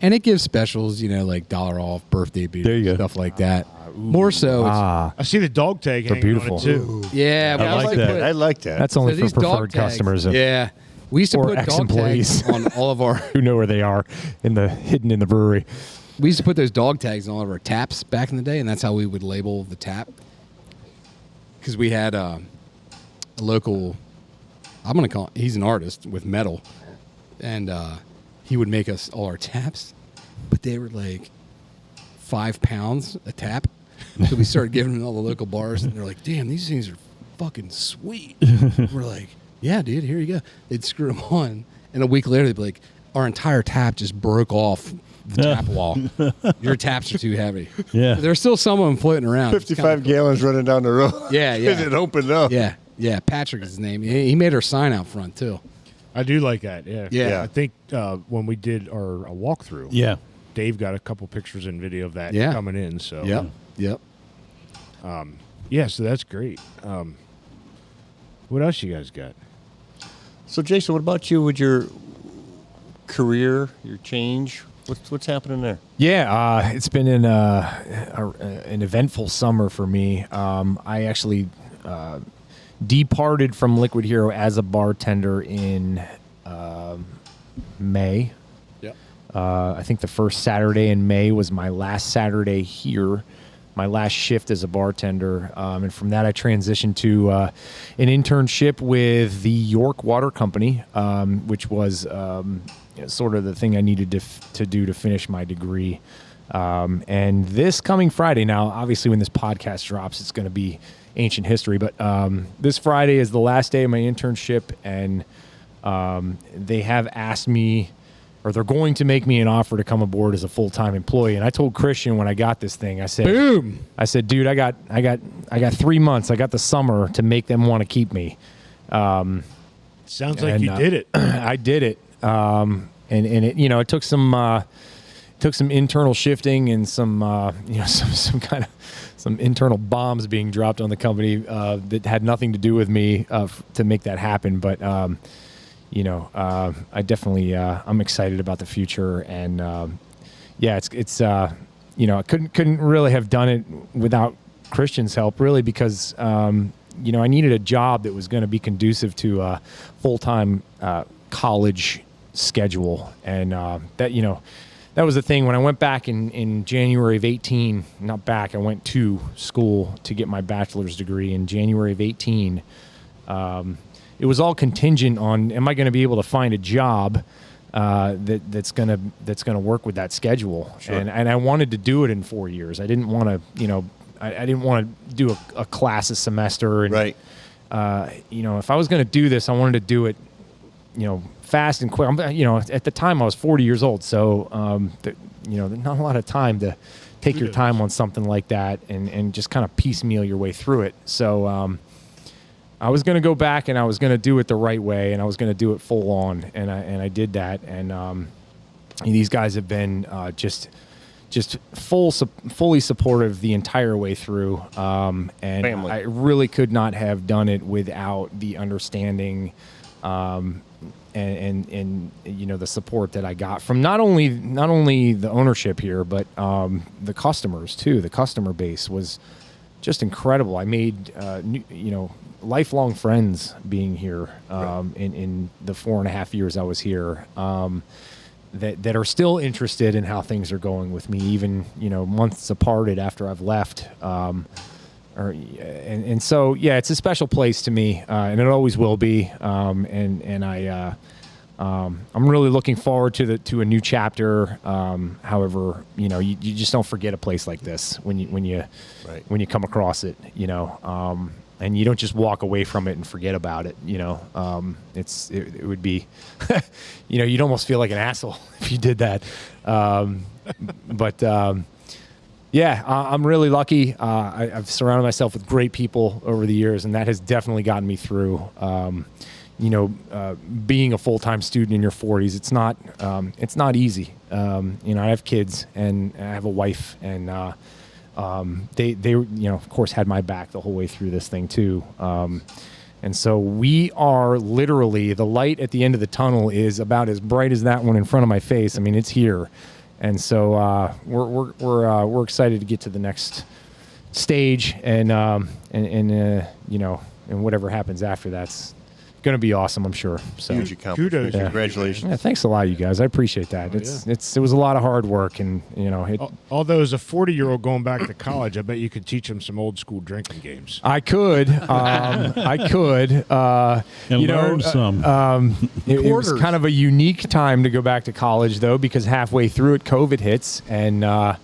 and it gives specials. Like $1 off, birthday beer, There you go. stuff like that. More so, I see the dog tag hanging beautiful. on it too. yeah. I like that. I like that. That's only So for these dog preferred tags- customers. Yeah. We used to or put dog ex-employees. tags on all of our. Who know where they are hidden in the brewery. We used to put those dog tags on all of our taps back in the day, and that's how we would label the tap. Because we had a local, I'm going to call he's an artist with metal, and he would make us all our taps, but they were like 5 pounds a tap. So we started giving them all the local bars, and they're like, damn, these things are fucking sweet. We're like, yeah, dude, here you go. They'd screw them on, and a week later, they'd be like, our entire tap just broke off the tap wall. Your taps are too heavy. Yeah. There's still some of them floating around. It's 55 kinda cool. gallons running down the road. Yeah, yeah. It opened up. Yeah, yeah. Patrick is his name. He made our sign out front, too. I do like that. Yeah. Yeah. I think when we did our walkthrough, Yeah. Dave got a couple pictures and video of that Yeah. coming in. So Yep. yeah, so that's great. What else you guys got? So, Jason, what about you with your career, your change? What's happening there? Yeah, it's been an eventful summer for me. I actually departed from Liquid Hero as a bartender in May. Yep. I think the first Saturday in May was my last Saturday here, my last shift as a bartender. And from that, I transitioned to an internship with the York Water Company, which was sort of the thing I needed to do to finish my degree. And this coming Friday, now, obviously, when this podcast drops, it's going to be ancient history. But this Friday is the last day of my internship, and they have asked me, or they're going to make me an offer to come aboard as a full-time employee. And I told Christian when I got this thing, I said, Boom. I said, dude, I got 3 months. I got the summer to make them want to keep me. Sounds like And, you did it. I did it. And it, it took some internal shifting and some internal bombs being dropped on the company that had nothing to do with me to make that happen. But I definitely I'm excited about the future, and it's I couldn't really have done it without Christian's help, really, because I needed a job that was going to be conducive to a full-time college schedule, and that was the thing. When I went back in January of 18, not back, I went to school to get my bachelor's degree in January of 18. It was all contingent on, am I going to be able to find a job that's gonna work with that schedule? Sure. And I wanted to do it in 4 years. I didn't want to, I didn't want to do a class a semester. And, Right. if I was going to do this, I wanted to do it, fast and quick. At the time I was 40 years old, so there's not a lot of time to take your time on something like that and just kind of piecemeal your way through it. So I was going to go back, and I was going to do it the right way, and I was going to do it full on, and I did that. And these guys have been just fully supportive the entire way through. And Family. I really could not have done it without the understanding and the support that I got from not only the ownership here, but the customers too. The customer base was just incredible. I made lifelong friends being here in the 4.5 years I was here. That are still interested in how things are going with me, even months apart after I've left. So it's a special place to me, and it always will be. I'm really looking forward to a new chapter. However, you just don't forget a place like this when you come across it. And you don't just walk away from it and forget about it. It would be, you'd almost feel like an asshole if you did that. I'm really lucky. I've surrounded myself with great people over the years, and that has definitely gotten me through. being a full-time student in your 40s, it's not easy. I have kids and I have a wife, and they of course had my back the whole way through this thing too. And so we are literally, the light at the end of the tunnel is about as bright as that one in front of my face. I mean, it's here. And so we're excited to get to the next stage, and whatever happens after that's going to be awesome, I'm sure. So Huge accomplishment. Kudos. Congratulations. yeah, thanks a lot, you guys. I appreciate that. It was a lot of hard work, and Although as a 40-year-old going back to college, I bet you could teach him some old school drinking games. I could. I could. And learn some. It was kind of a unique time to go back to college, though, because halfway through it, COVID hits, and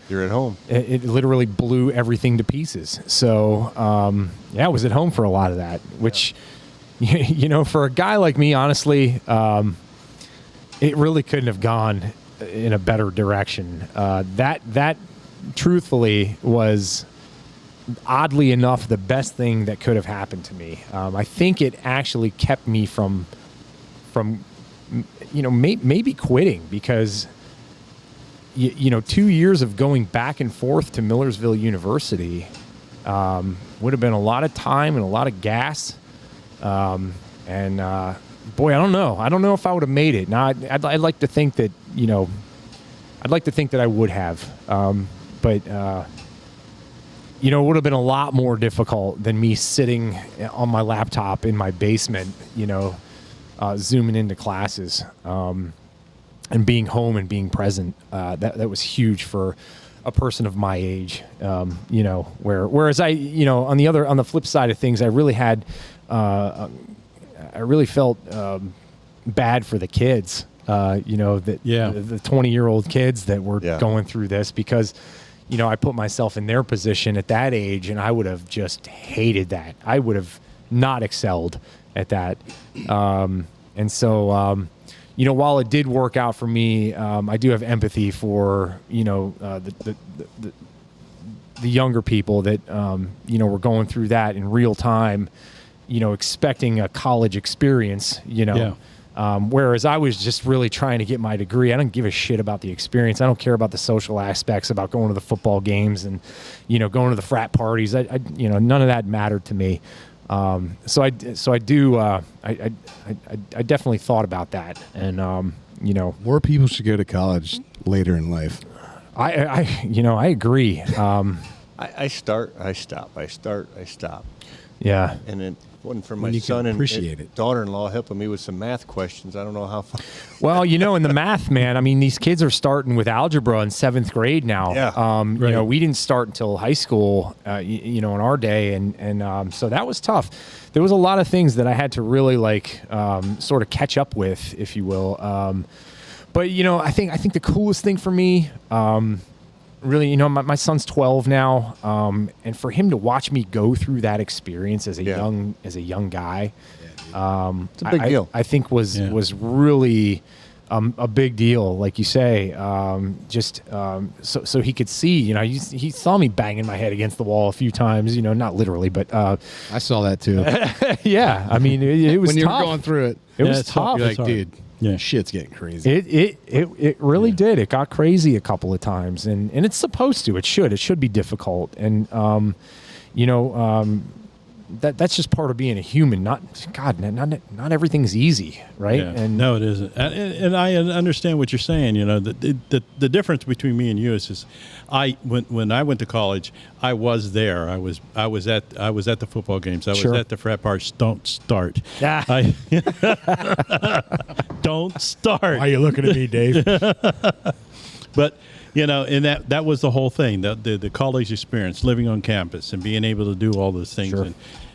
You're at home. it literally blew everything to pieces. So, I was at home for a lot of that, which, for a guy like me, honestly, it really couldn't have gone in a better direction. That truthfully was, oddly enough, the best thing that could have happened to me. I think it actually kept me from maybe quitting, because 2 years of going back and forth to Millersville University would have been a lot of time and a lot of gas. Boy, I don't know. I don't know if I would have made it. Now, I'd like to think that, I'd like to think that I would have. But it would have been a lot more difficult than me sitting on my laptop in my basement, zooming into classes, and being home and being present. That was huge for a person of my age, whereas I, on the flip side of things, I really had, I really felt bad for the kids, the 20-year-old kids that were going through this, because, I put myself in their position at that age, and I would have just hated that. I would have not excelled at that. And so, while it did work out for me, I do have empathy for, the younger people that, were going through that in real time, expecting a college experience, whereas I was just really trying to get my degree. I don't give a shit about the experience. I don't care about the social aspects, about going to the football games and, going to the frat parties. I none of that mattered to me. So I definitely thought about that, and more people should go to college later in life. I agree. I start, I stop. I start, I stop. Yeah. And then one for my When you son can and appreciate it. daughter-in-law helping me with some math questions. I don't know how far. Well, in the math, man, I mean, these kids are starting with algebra in 7th grade now. Yeah. We didn't start until high school, in our day. And so that was tough. There was a lot of things that I had to really sort of catch up with, if you will. But, I think the coolest thing for me, really, my son's 12 now, and for him to watch me go through that experience as a young guy, It's a big deal. I think was really a big deal, like you say. So he could see. He saw me banging my head against the wall a few times. Not literally, but I saw that too. yeah. I mean, it was when you tough. were going through it. It was tough. You're like, hard. dude, shit's getting crazy. It really did. It got crazy a couple of times, and it's supposed to. It should be difficult, and that's just part of being a human. Not everything's easy, right? Yeah. And no, it isn't. And I understand what you're saying. The difference between me and you is when I went to college, I was there. I was at the football games. I was at the frat parties. Don't start. Don't start. Why are you looking at me, Dave? But and that was the whole thing, the college experience, living on campus and being able to do all those things. Sure.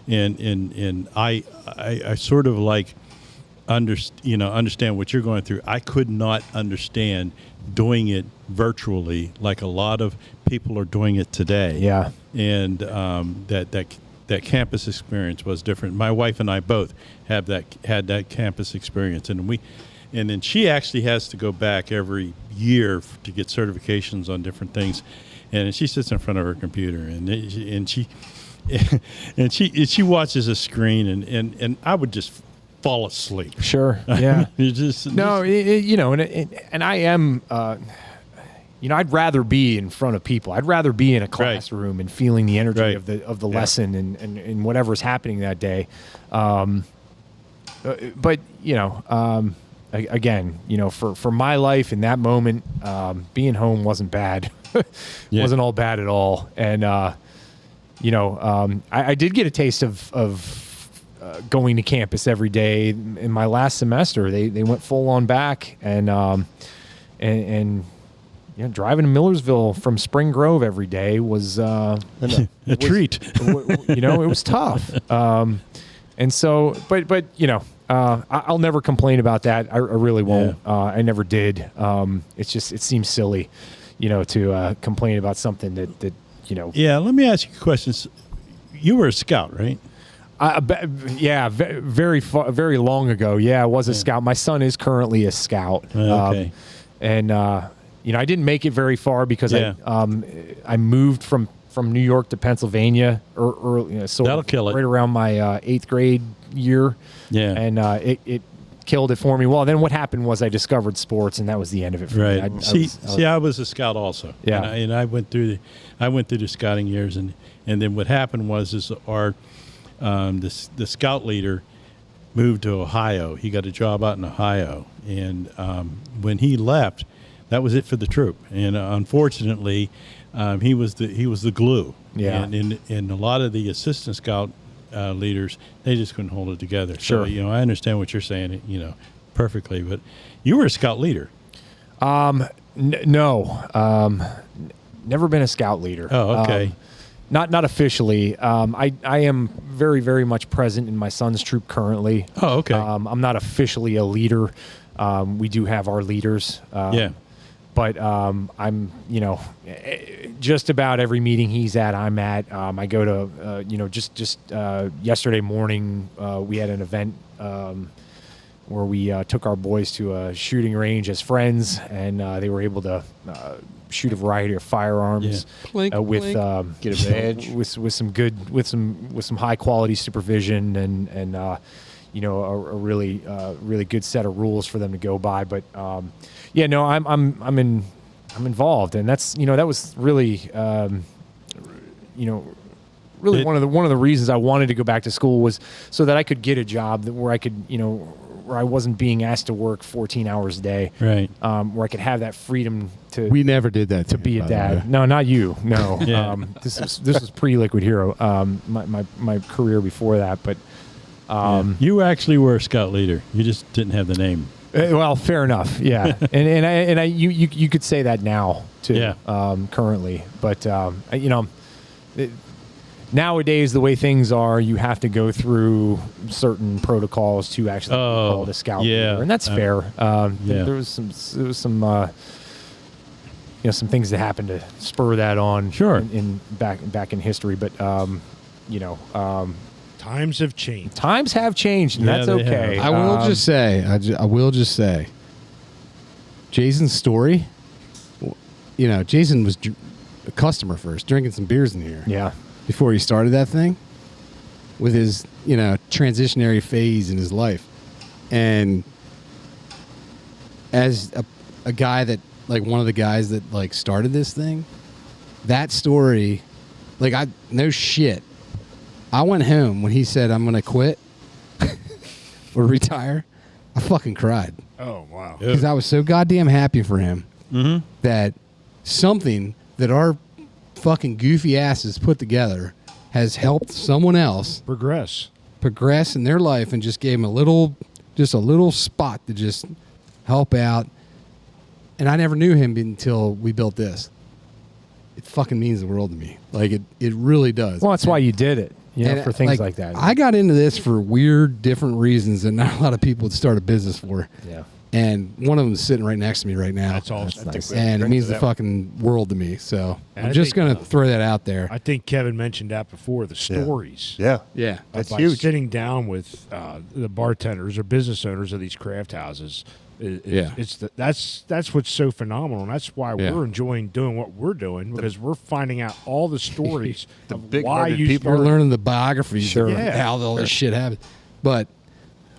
And I sort of understand what you're going through. I could not understand doing it virtually like a lot of people are doing it today. Yeah. And that campus experience was different. My wife and I both had that campus experience, and then she actually has to go back every year to get certifications on different things, and she sits in front of her computer and she watches a screen, and I would just fall asleep. Sure. Yeah. You just No, and I am, I'd rather be in front of people. I'd rather be in a classroom and feeling the energy Right. of the lesson and whatever's happening that day. But again, for my life in that moment, being home wasn't bad. Yeah. Wasn't all bad at all. And I did get a taste of going to campus every day in my last semester. They went full on back and driving to Millersville from Spring Grove every day was a treat. it was tough. And so, but I'll never complain about that. I really won't. Yeah. I never did. It seems silly, to complain about something that. Yeah, let me ask you a question. You were a scout, right? Very long ago. Yeah, I was a scout. My son is currently a scout. Okay. I didn't make it very far because I moved from New York to Pennsylvania, That'll kill it. right around my 8th grade year. Yeah. And it killed it for me. Well, then what happened was I discovered sports, and that was the end of it for me. Right. I was a scout also. Yeah. And I went through the scouting years, and then what happened was our the scout leader moved to Ohio. He got a job out in Ohio, and when he left, that was it for the troop. And unfortunately, he was the glue. Yeah. And a lot of the assistant scout leaders, they just couldn't hold it together. Sure. So, I understand what you're saying, perfectly. But you were a scout leader. No. Never been a scout leader. Oh, okay. Not officially. I am very, very much present in my son's troop currently. Oh, okay. I'm not officially a leader. We do have our leaders. Yeah. But I'm, just about every meeting he's at, I'm at. I go to, just yesterday morning, we had an event where we took our boys to a shooting range as friends, and they were able to shoot a variety of firearms Plink, with Get a badge. with some high quality supervision and a really good set of rules for them to go by. But I'm involved, and that's that was really one of the reasons I wanted to go back to school was so that I could get a job where I could where I wasn't being asked to work 14 hours a day, Right. where I could have that freedom to We never did that to him, be a by the dad. way. No, not you. No. Yeah. This was pre-Liquid Hero. My career before that, but You actually were a scout leader. You just didn't have the name. well, fair enough. Yeah, you could say that now too. Yeah. Currently, but nowadays the way things are, you have to go through certain protocols to actually be called a scout leader, and that's fair. There was some some things that happened to spur that on. Sure. in back in history, but Times have changed. times have changed, and Yeah, that's they okay. have. I will just say, Jason's story. Jason was a customer first, drinking some beers in here. Yeah. Before he started that thing, with his transitionary phase in his life, and as a guy that one of the guys that started this thing, that story, no shit. I went home when he said I'm gonna quit or retire. I fucking cried Oh, wow. because I was so goddamn happy for him that something that our fucking goofy asses put together has helped someone else Progress. in their life and just gave them a little spot to just help out. And I never knew him until we built this. It fucking means the world to me. It really does. Well, that's why you did it. And, For things like that. I got into this for weird, different reasons that not a lot of people would start a business for. Yeah. And one of them is sitting right next to me right now. That's awesome. I think we have to And it drink means to the that. fucking world to me. So And I'm I just think, going to throw that out there. I think Kevin mentioned that before, the stories. Yeah. Yeah. That's By huge. sitting down with the bartenders or business owners of these craft houses. That's what's so phenomenal, and that's why Yeah. we're enjoying doing what we're doing, because we're finding out all the stories of why big-hearted you people We're started. learning the biographies Sure. of Yeah. how all this shit happened. But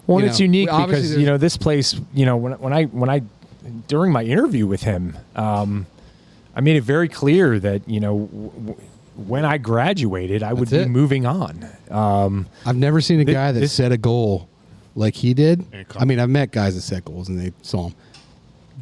Well, You it's know, unique obviously because there's- this place, when I during my interview with him, I made it very clear that when I graduated, I would That's be it. moving on. I've never seen a guy that this- set a goal like he did. And I mean, I've met guys that set goals and they saw him.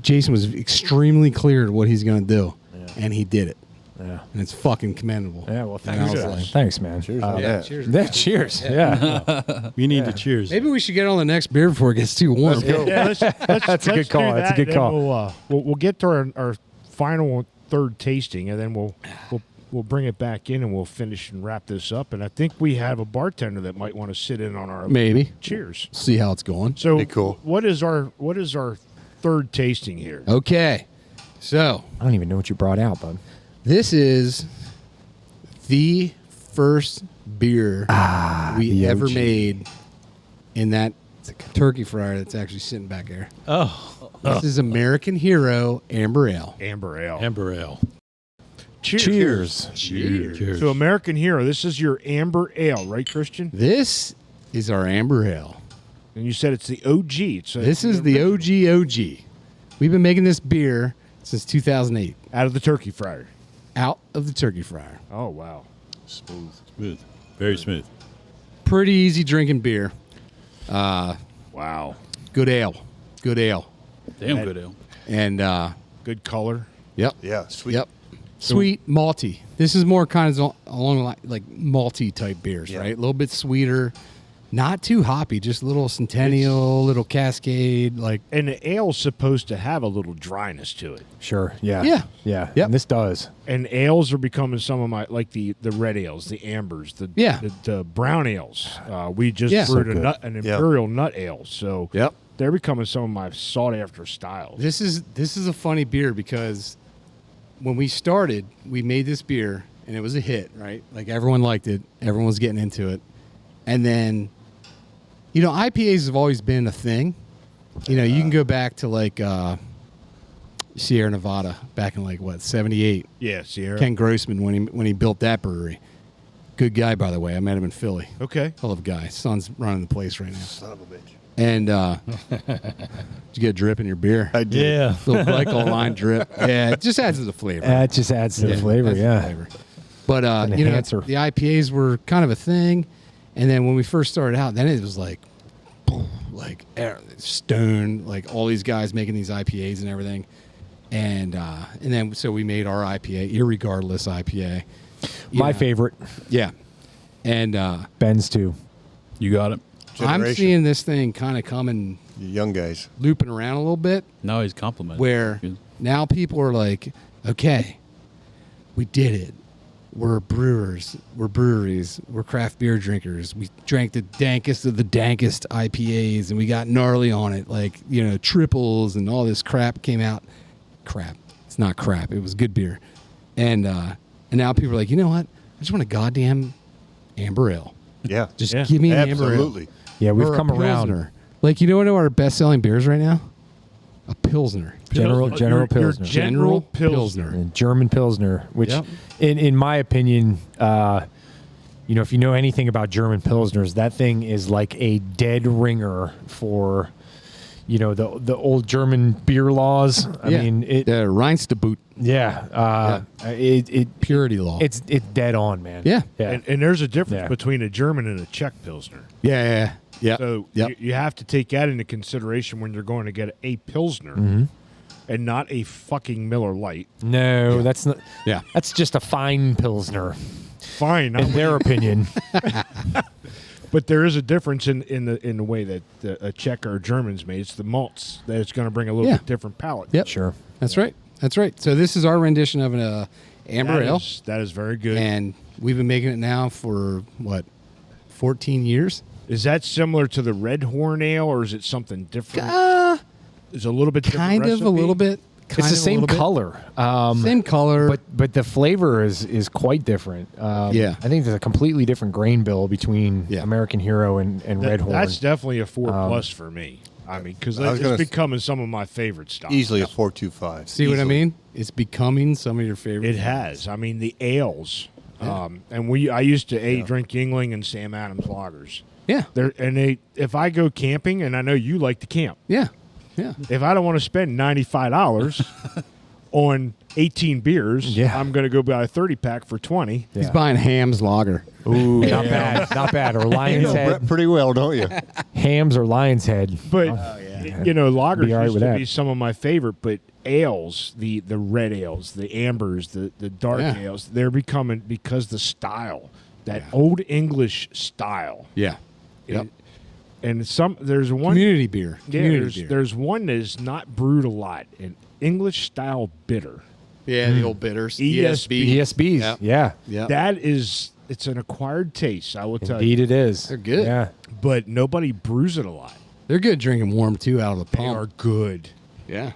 Jason was extremely clear to what he's going to do, and he did it. Yeah. And it's fucking commendable. Yeah. Well, And I thanks. was like, Thanks, man. Cheers. yeah, cheers. Yeah, cheers. Yeah. We need to cheers. Maybe we should get on the next beer before it gets too warm. Yeah, let's That's a good do call. That's a that, good and call. then we'll get to our final third tasting, and then we'll bring it back in, and we'll finish and wrap this up. And I think we have a bartender that might want to sit in on our Maybe. cheers. See how it's going. So Be cool. What is our third tasting here? Okay. So I don't even know what you brought out, bud. this is the first beer we the ever OG. made in that turkey fryer that's actually sitting back there. Oh, This is American Hero Amber Ale. Amber Ale. Amber Ale. Cheers. Cheers. So American Hero, this is your Amber Ale, right, Christian? This is our Amber Ale. And you said it's the OG. This is the OG. We've been making this beer since 2008 out of the turkey fryer. out of the turkey fryer. Oh wow. Smooth. Very smooth. Pretty easy drinking beer. Wow. Good ale. Damn good ale. And Good color. yep. Yeah, sweet. Yep. Sweet, malty. This is more kind of along like malty type beers, right? A little bit sweeter, not too hoppy, just a little Centennial, little Cascade, like And the ale's supposed to have a little dryness to it. Sure. Yeah. Yeah. Yeah. Yep. And this does. And ales are becoming some of my, like the red ales, the ambers, Yeah. the brown ales. We just Yeah. brewed So good. an Yeah. Imperial nut ale. So Yep. they're becoming some of my sought after styles. This is a funny beer because when we started, we made this beer and it was a hit, right? Like everyone liked it, everyone was getting into it, and then IPAs have always been a thing. You can go back to like Sierra Nevada back in like what 78. Yeah, Sierra. Ken Grossman when he built that brewery. Good guy, by the way. I met him in Philly. Okay. Hell of a guy. Son's running the place right now. Son of a bitch. And did you get a drip in your beer? I did. Yeah. Little glycol line drip. Yeah, it just adds to the flavor. It just adds to the flavor. adds to the Yeah. flavor. But An enhancer. the IPAs were kind of a thing, and then when we first started out, then it was like, boom, like Stone, like all these guys making these IPAs and everything, and then so we made our IPA, irregardless IPA. My favorite. Yeah, and Ben's too. You got it. I'm Generation. seeing this thing kind of coming, You young guys. looping around a little bit. No, he's complimenting. Where now people are like, okay, we did it. We're brewers. We're breweries. We're craft beer drinkers. We drank the dankest of the dankest IPAs, and we got gnarly on it. Like, triples and all this crap came out. Crap. It's not crap. It was good beer. And now people are like, you know what? I just want a goddamn amber ale. Yeah. Just give me an amber ale. Absolutely. Yeah, we've Or a come around. Pilsner. Like, you know what are our best-selling beers right now? A Pilsner. General Your Pilsner. General Pilsner. And German Pilsner, which, Yep. in my opinion, if you know anything about German Pilsners, that thing is like a dead ringer for, the old German beer laws. I mean, the Reinsteboot it purity law. it's dead on, man. Yeah. Yeah. And there's a difference Yeah. between a German and a Czech Pilsner. Yeah. So you have to take that into consideration when you're going to get a Pilsner Mm-hmm. and not a fucking Miller Light. No, that's not. Yeah. That's just a fine Pilsner, Fine. in their opinion. But there is a difference in the way that a Czech or a German's made. It's the malts that it's going to bring a little Yeah. bit different palate. Yep. Sure. That's right. So this is our rendition of an amber ale, That is very good. and we've been making it now for, 14 years? Is that similar to the Red Horn Ale, or is it something different? Is it a little bit different Kind of, a recipe? little bit. It's the same color. Same color. But the flavor is quite different. Yeah. I think there's a completely different grain bill between Yeah. American Hero and Red Horn. That's definitely a 4+ for me. I mean, because I was it's gonna becoming some of my favorite styles. Easily a 4.25. See what I Easily. mean? It's becoming some of your favorite. It has. I mean, the ales And I used to drink Yingling and Sam Adams lagers. Yeah. If I go camping, and I know you like to camp, Yeah. Yeah. if I don't want to spend $95 on 18 beers, Yeah. I'm going to go buy a 30-pack for 20. Yeah. He's buying Ham's lager. Ooh, not bad, not bad. Or You Lion's know Brett Head, pretty well, don't you? hams or Lion's Head. But lagers Be all right used with to that. be some of my favorite. But ales, the red ales, the ambers, the dark Yeah. ales, they're becoming because the style, that old English style. Yeah. Yep. And there's one Community beer. Yeah, Community beer. there's one that is not brewed a lot, an English style bitter. Yeah, the old bitters. ESB. ESBs. Yep. Yeah. Yeah. That is, it's an acquired taste, I will tell you. Indeed, it is. They're good. Yeah. But nobody brews it a lot. They're good drinking warm too out of the They pump. are good. Yeah.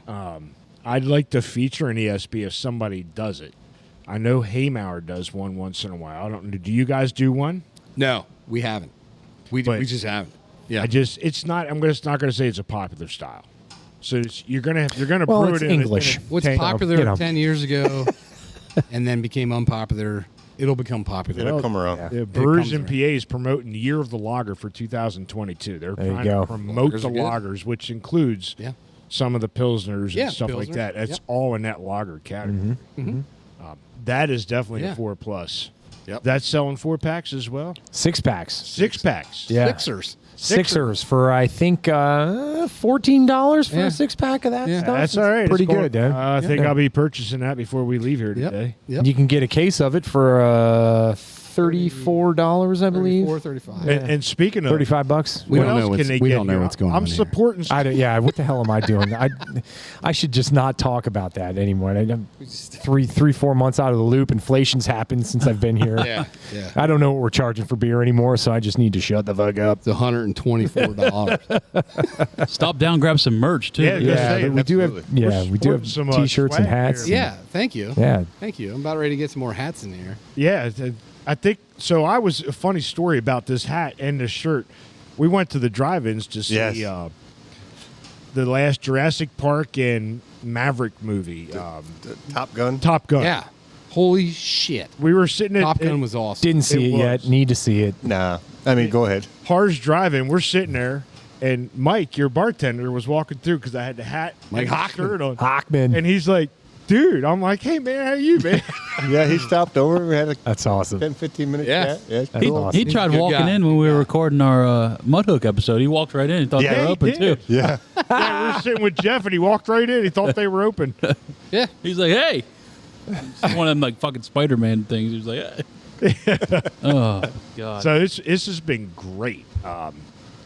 I'd like to feature an ESB if somebody does it. I know Haymauer does one once in a while. I don't know. Do you guys do one? No, we haven't. We just haven't. Yeah. It's not. I'm just not going to say it's a popular style. So you're gonna Well, brew it's it in English. What's tank. popular 10 years ago and then became unpopular, it'll become popular. It'll come around. Yeah. Brewers comes and PAs promoting Year of the Lager for 2022. They're There you trying go. to promote Lagers the are good. lagers, which includes Yeah. some of the pilsners Yeah, and stuff like pilsners. that. That's Yep. all in that lager category. That is definitely Yeah. a 4+. Yep. That's selling 4-packs as well. 6-packs. 6-packs. Yeah. Sixers. Sixers for I think $14 for Yeah. a 6-pack of that Yeah. stuff. That's all right. Pretty It's going- good, dude. I think Yeah. I'll be purchasing that before we leave here Yep. today. Yep. You can get a case of it for $34, I believe. 34, 35. And speaking of $35. We what don't know else what's- can they we get don't know here? what's going I'm on here. supporting. Yeah, what the hell am I doing? I should just not talk about that anymore. I'm 4 months out of the loop. Inflation's happened since I've been here. Yeah. Yeah. I don't know what we're charging for beer anymore, so I just need to shut the fuck up. It's $124. Stop down, grab some merch too. Yeah, Yeah, say, we do have. absolutely. Yeah, We're we do have sporting some, t-shirts and swag hats. here. Yeah. Thank you. Yeah. Thank you. I'm about ready to get some more hats in here. Yeah, I think so. I was a funny story about this hat and this shirt. We went to the drive-ins to see Yes. the last Jurassic Park and Maverick movie, Top Gun. Top Gun. Yeah. Holy shit. We were sitting at Top Gun was awesome. Didn't see it, yet. was. Need to see it. Nah. I mean, go ahead. Har's Drive-In. We're sitting there, and Mike, your bartender, was walking through because I had the hat, Mike and the Hockman. shirt on, Hockman. and he's like, "Dude," I'm like, "Hey man, how you, man?" Yeah, he stopped over. We had a That's awesome. 10, 15 minute Yeah. chat. Yeah, it's That's cool. awesome. He tried Good walking guy. in when we were recording our Mudhook episode. He walked right in and thought Yeah, they were he open did. too. Yeah. Yeah, we were sitting with Jeff, and he walked right in. He thought they were open. Yeah. He's like, "Hey," it's one of them like fucking Spider-Man things. He was like, "Hey." "Oh God." So this has been great.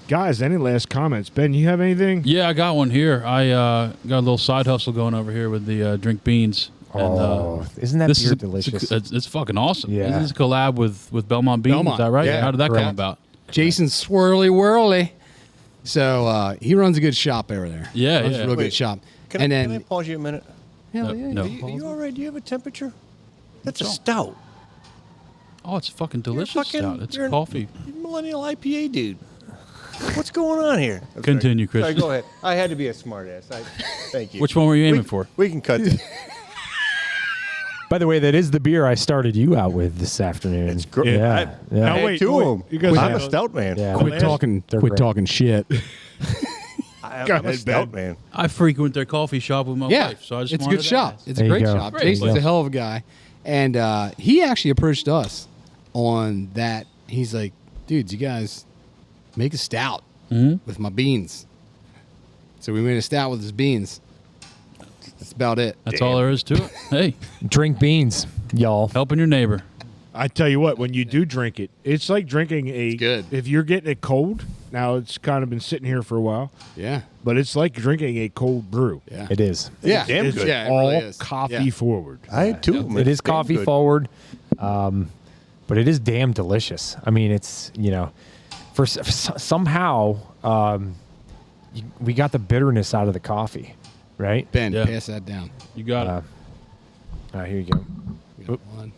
Guys, any last comments? Ben, you have anything? Yeah, I got one here. I got a little side hustle going over here with the Drink Beans. Oh, isn't that this beer is delicious? It's fucking awesome. Yeah. This is a collab with Belmont Beans. Belmont, Is that right? yeah, How did that come correct. about? Jason Swirly Whirly. So he runs a good shop over there. Yeah, Runs yeah. a real good Wait, shop. Can and I then pause you a minute? hell No, yeah. no. Are you all right? Do you have a temperature? That's a all? stout. Oh, it's fucking You're delicious fucking- stout. It's you're an- coffee. You're a millennial IPA dude. What's going on here? I'm Continue, sorry. Christian. Sorry, go ahead. I had to be a smartass. Thank you. Which one were you aiming for? We can cut this. By the way, that is the beer I started you out with this afternoon. It's great. Yeah. Yeah. Now, I had wait, two wait. of them. You guys I'm have- a stout man. Yeah. Quit talking. They're Quit great. talking shit. I'm Go a ahead, stout Ben. man. I frequent their coffee shop with my Yeah, wife, so I just it's a wanted good to shop. ask. It's a There you great go. shop. Great. Jason's Yeah. a hell of a guy, and he actually approached us on that. He's like, "Dudes, you guys make a stout with my beans." So we made a stout with his beans. That's about it. That's all there is to it. Hey, Drink beans, y'all. helping your neighbor. I tell you what, when you do drink it, it's like drinking a. good. If you're getting it cold, now it's kind of been sitting here for a while, Yeah, but it's like drinking a cold brew. yeah, It is. yeah. damn It's good. Yeah, it all really is. coffee Yeah. forward. I had two of them. It is It's damn coffee good. forward, but it is damn delicious. I mean, it's for somehow we got the bitterness out of the coffee, right? Ben, Yeah. pass that down. You got it. All right, here you go. We got one.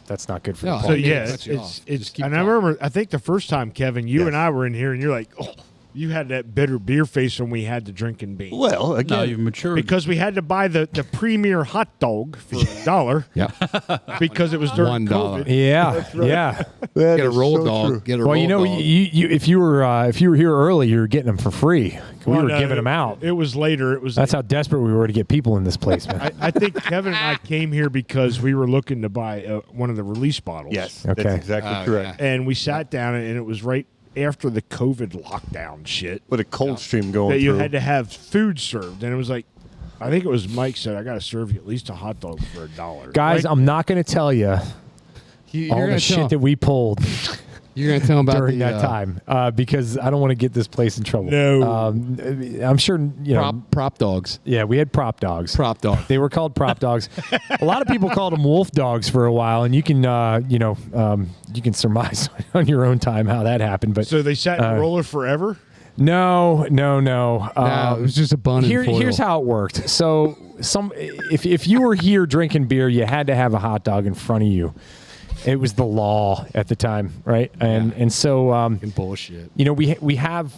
That's not good for No, the So I mean, yeah, cut you off. it's Just keep and I talking. remember I think the first time Kevin, you and I were in here, and you're like, oh, You had that bitter beer face when we had the drinking beans. Well, again, No, you've matured. Because we had to buy the premier hot dog for $1 Yep. because it was during $1. COVID. Yeah, yeah. that Get a is roll so dog. true. Get a Well, roll you know, dog. if you were here early, you were getting them for free. We Well, were no, giving it- them out. It was later. It was. That's how desperate we were to get people in this place, man. I think Kevin and I came here because we were looking to buy one of the release bottles. Yes, Okay. that's exactly Oh, correct. And we sat down, and it was right after the COVID lockdown shit With a cold stream going that you through. had to have food served, and it was like, I think it was Mike said, I got to serve you at least a hot dog for $1. Guys, Right? I'm not going to tell you You're all gonna the shit that we pulled You're going to tell them about during the, that time because I don't want to get this place in trouble. No. I'm sure, you know. prop dogs. Yeah, we had prop dogs. Prop dog. They were called prop dogs. A lot of people called them wolf dogs for a while, and you can, you can surmise on your own time how that happened. But So they sat in the roller forever? no. No, it was just a bun and foil. Here's how it worked. So if you were here drinking beer, you had to have a hot dog in front of you. It was the law at the time, right? And so And bullshit. you know, we have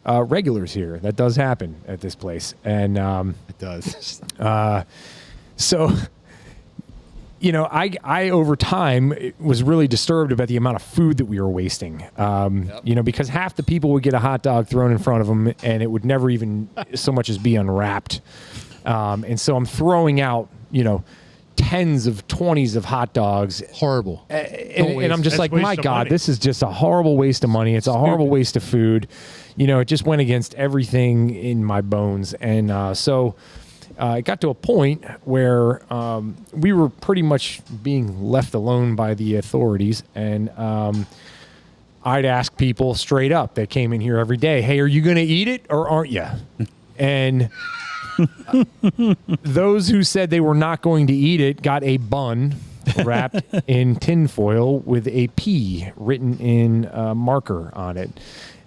regulars here. That does happen at this place, and It does. so you know, I over time was really disturbed about the amount of food that we were wasting. You know, because half the people would get a hot dog thrown in front of them, and it would never even so much as be unwrapped. And so I'm throwing out, you know, tens of 20s of hot dogs. Horrible. And I'm just That's like, waste my of God, money. this is just a horrible waste of money. It's a horrible waste of food. You know, it just went against everything in my bones. And so it got to a point where we were pretty much being left alone by the authorities. And I'd ask people straight up that came in here every day, hey, are you going to eat it or aren't you? And those who said they were not going to eat it got a bun wrapped in tinfoil with a P written in marker on it.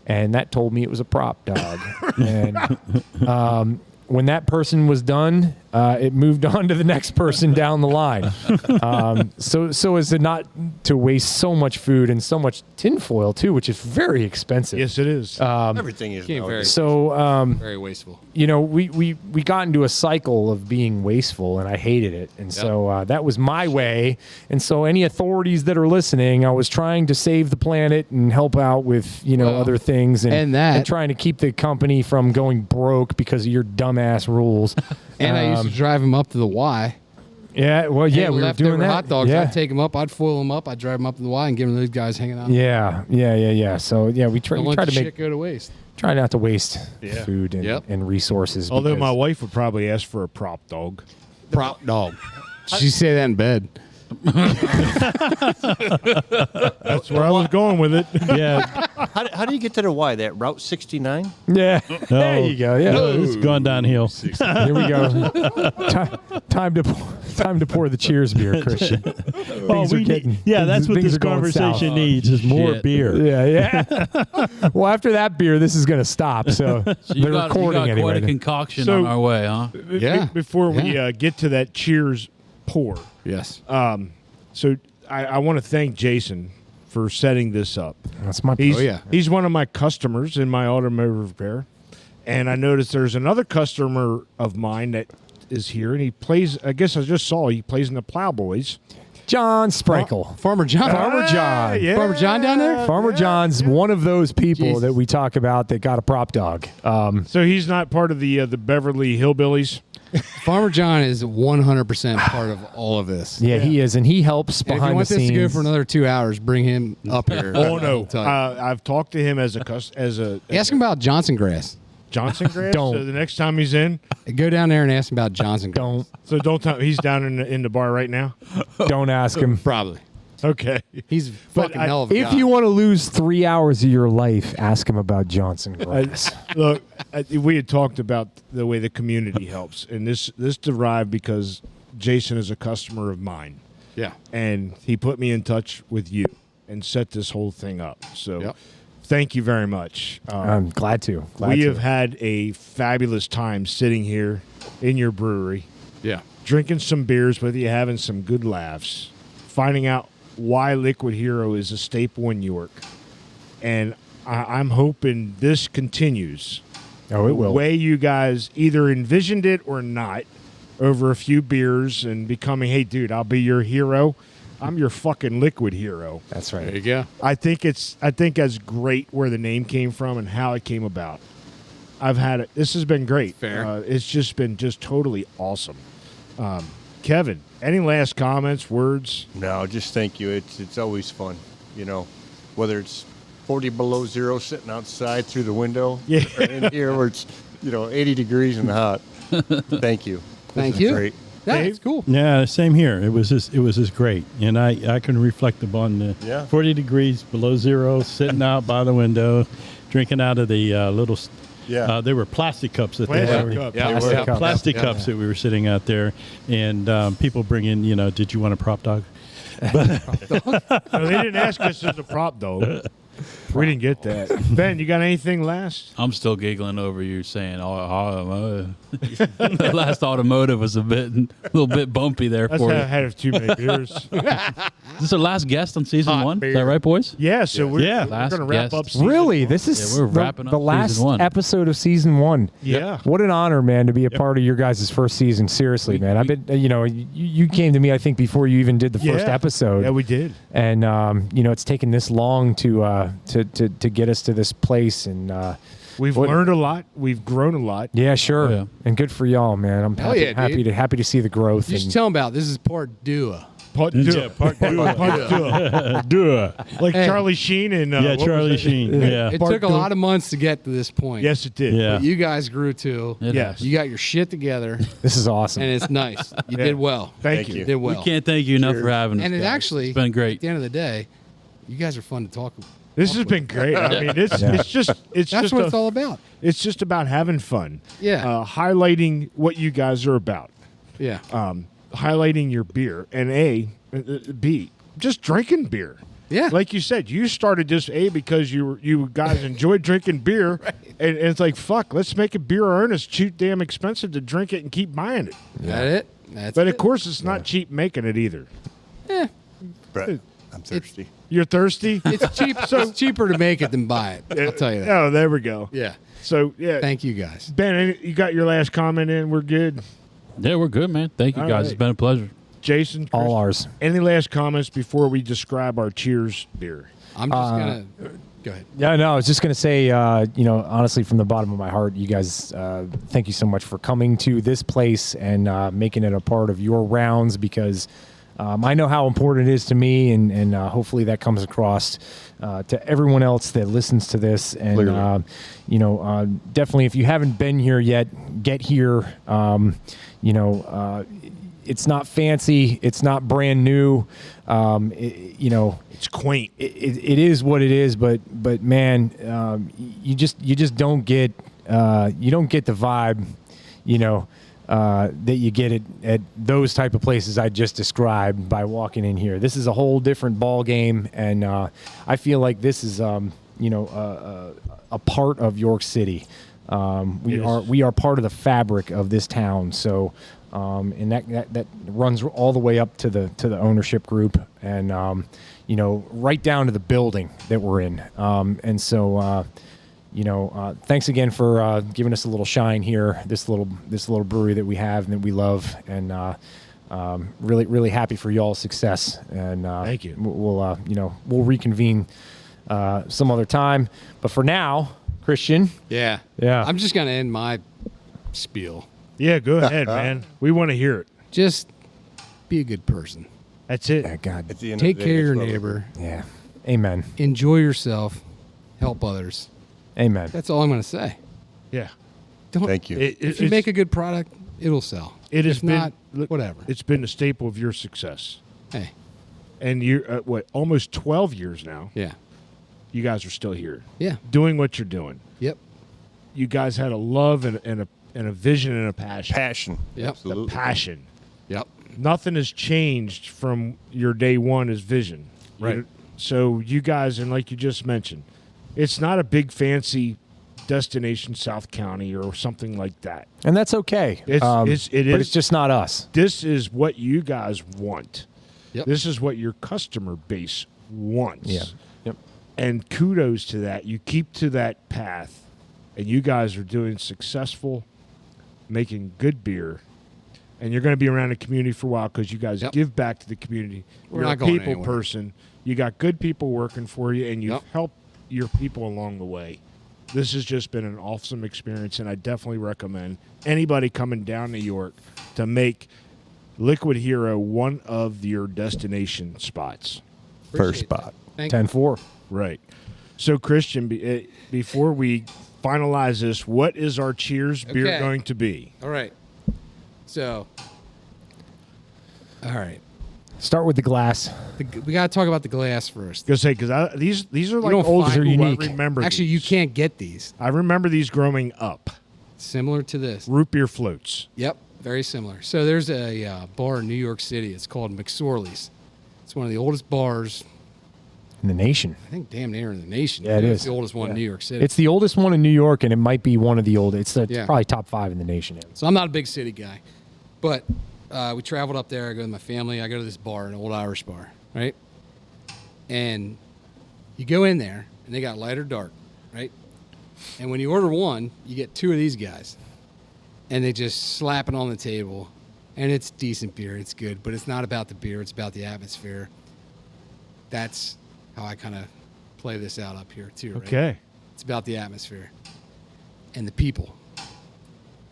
And that told me it was a prop dog. And when that person was done, it moved on to the next person down the line. So as to not to waste so much food and so much tinfoil too, which is very expensive. Yes, it is. Everything is Became nowadays. So Very wasteful. you know, we got into a cycle of being wasteful, and I hated it. And so that was my way. And so any authorities that are listening, I was trying to save the planet and help out with, you know, Well, other things and trying to keep the company from going broke because of your dumbass rules. And I used to drive him up to the Y. Yeah, well, yeah, And we were leftover doing that. hot dogs. Yeah. I'd take them up. I'd foil them up. I'd drive them up to the Y and give them to those guys hanging out. Yeah. So yeah, we try Don't let to the make shit go to waste. try not to waste Yeah. food and resources. Although because- my wife would probably ask for a prop dog. Prop dog. Did you say that in bed? That's where I was going with it. Yeah. How do you get to the Y? That Route 69? yeah, there you go. Yeah. It's gone downhill. Here we go. Time to pour the cheers beer, Christian. Things are getting- that's what things this are going conversation south. needs is more Shit. beer. Yeah. Well, after that beer, this is going to stop. So You they're got recording quite anyway. a concoction So- on our way, huh? Yeah. Before we Yeah. get to that cheers pour. Yes. So I want to thank Jason for setting this up. That's my. He's, Oh, yeah. he's one of my customers in my automotive repair. And I noticed there's another customer of mine that is here, and he plays, I guess I just saw, he plays in the Plowboys. John Sprinkle. Farmer John. Farmer John. yeah. Farmer John down there? Farmer John's one of those people Jesus. that we talk about that got a prop dog. So he's not part of the Beverly Hillbillies. Farmer John is 100% part of all of this. Yeah, he is, and he helps And if you behind want the this scenes. to go for another 2 hours, bring him up here. Oh no! I'll tell you. I've talked to him as a Ask him about Johnson grass. Johnson grass. Don't. So the next time he's in, Go down there and ask him about Johnson grass. Don't so don't tell he's down in the bar right now. don't ask him. Probably. Okay. He's fucking I- hell of a If guy. you want to lose 3 hours of your life, ask him about Johnson grass. Look, we had talked about the way the community helps, and this derived because Jason is a customer of mine, Yeah. and he put me in touch with you and set this whole thing up. So, Yep. thank you very much. I'm glad to. We have had a fabulous time sitting here in your brewery, Yeah. drinking some beers with you, having some good laughs, finding out why Liquid Hero is a staple in York. And I'm hoping this continues. Oh, it The will. way you guys either envisioned it or not over a few beers and becoming, hey, dude, I'll be your hero. I'm your fucking liquid hero. That's There right. you go. I think that's great where the name came from and how it came about. I've had it. This has been great. Fair. It's just been totally awesome. Kevin, any last comments, words? No, just thank you. It's always fun, whether it's 40 below zero sitting outside through the window, Yeah. or in here where it's 80 degrees and hot. Thank you. Thank This is you. Great. Yeah, Dave? it's cool. Yeah, same here. It was just great, and I can reflect upon the Yeah. 40 degrees below zero, sitting out by the window, drinking out of the little. Yeah. They were plastic cups that Plastic they had. cups. Yeah, Plastic we're- cups. Plastic Yeah. cups that we were sitting out there, and people bring in, did you want a prop dog? No, they didn't ask us as a prop, though. We didn't get that. Ben, you got anything last? I'm still giggling over you saying the last automotive was a little bit bumpy there That's for how I you. had too many beers. Is this our last guest on season Hot 1? beer. Is that right, boys? Yeah, so we're Last going to wrap guest. up season Really, one. this is Yeah, we're wrapping the up last season 1. episode of season 1. Yeah. What an honor, man, to be a part of your guys' first season. Seriously, man. I've been, you came to me, I think, before you even did the first Yeah. episode. Yeah, we did. And it's taken this long to get us to this place. And We've What- learned a lot. We've grown a lot. yeah, sure. Oh, yeah. And good for y'all, man. I'm Hell happy, yeah, dude. happy to see the growth. You should And tell them about this is part deux. Part two. Yeah, part two. Part two. Do Like Hey. Charlie Sheen and yeah, what was Charlie that? Sheen. Yeah, It Part took a deux. lot of months to get to this point. Yes, it did. yeah. But you guys grew too. It Yes. has. You got your shit together, this is awesome. and it's nice. You Yeah. did well. Thank Thank you. You did We well. can't thank you enough for having us. And it guys. actually, it's been at great. the end of the day, you guys are fun to talk. This has been great. I mean, it's just That's just what it's all about. it's just about having fun. Yeah. Highlighting what you guys are about. Yeah. Highlighting your beer and B, just drinking beer. Yeah. Like you said, you started this because you guys enjoyed drinking beer, and it's like fuck. Let's make a beer earn. It's too damn expensive to drink it and keep buying it. That it. That's But it. of course, it's not cheap making it either. Brett, I'm thirsty. You're thirsty. it's cheap. It's cheaper to make it than buy it. I'll tell you that. Oh, there we go. Yeah. So yeah, Thank you guys. Ben, you got your last comment in. We're good. Yeah, we're good, man. Thank you, All guys. right. It's been a pleasure. Jason, all Chris, ours. any last comments before we describe our cheers beer? I'm just gonna go ahead. Yeah, no, I was just going to say, honestly, from the bottom of my heart, you guys, thank you so much for coming to this place and making it a part of your rounds because I know how important it is to me, and hopefully that comes across to everyone else that listens to this. And, definitely if you haven't been here yet, get here. It's not fancy. It's not brand new. It's quaint. It is what it is, but man, you just don't get you don't get the vibe, that you get at those type of places I just described by walking in here. This is a whole different ball game, and I feel like this is a part of York City. We are part of the fabric of this town. So. And that runs all the way up to the ownership group, and right down to the building that we're in. And so, thanks again for giving us a little shine here. This little brewery that we have and that we love, and really happy for y'all's success. And Thank you. We'll reconvene some other time. But for now, Christian. Yeah. Yeah. I'm just gonna end my spiel. Yeah, go ahead, man. We want to hear it. Just be a good person. That's it. Yeah, God. At the end Take of the day, care of your that's what neighbor. Yeah. Amen. Enjoy yourself. Help others. Amen. That's all I'm gonna say. Yeah. Don't. Thank you. If you make a good product, it'll sell. It has if not, been look, whatever. It's been a staple of your success, Hey. and you're almost 12 years now. Yeah. You guys are still here, Yeah. doing what you're doing. Yep. You guys had a love and a vision and a passion. Passion. Yep. Absolutely. Passion. Yep. Nothing has changed from your day one as vision. Right. So you guys, and like you just mentioned, it's not a big fancy destination South County or something like that. And that's okay. It but is. it's just not us. This is what you guys want. Yep. This is what your customer base wants. Yeah. Yep. And kudos to that. You keep to that path, and you guys are doing successful, making good beer. And you're going to be around the community for a while because you guys give back to the community. We're You're not a going people anywhere. person. You got good people working for you, and you've helped your people along the way. This has just been an awesome experience, and I definitely recommend anybody coming down to York to make Liquid Hero one of your destination spots. First spot. Thank you. 10-4. Right. So, Christian, before we finalize this, what is our cheers beer Okay. going to be? All right. So, all right. Start with the glass. We got to talk about the glass first. Because these are like don't old find- school. They're unique. I remember. Actually, these. you can't get these. I remember these growing up. Similar to this. Root beer floats. Yep, very similar. So there's a bar in New York City. It's called McSorley's. It's one of the oldest bars, In the nation. I think, damn near in the nation. Yeah, it It's is. the oldest one in New York City. It's the oldest one in New York, and it might be one of the oldest. It's Yeah. probably top 5 in the nation. So I'm not a big city guy, but we traveled up there. I go with my family. I go to this bar, an old Irish bar, right? And you go in there, and they got light or dark, right? And when you order one, you get 2 of these guys, and they just slap it on the table. And it's decent beer. It's good, but it's not about the beer. It's about the atmosphere. That's how I kind of play this out up here too. Right? Okay. It's about the atmosphere and the people.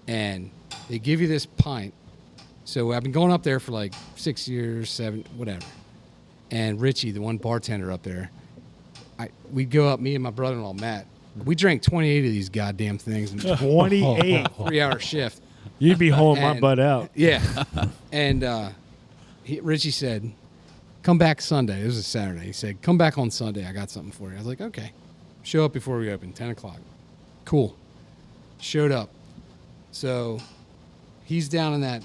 And they give you this pint. So I've been going up there for like 6 years, 7, whatever. And Richie, the one bartender up there, we'd go up, me and my brother-in-law, Matt. We drank 28 of these goddamn things in a 28. 3-hour shift. You'd be holding my And- butt out. Yeah. And Richie said, come back Sunday. It was a Saturday. He said, come back on Sunday. I got something for you. I was like, okay. Show up before we open, 10 o'clock. Cool. Showed up. So he's down in that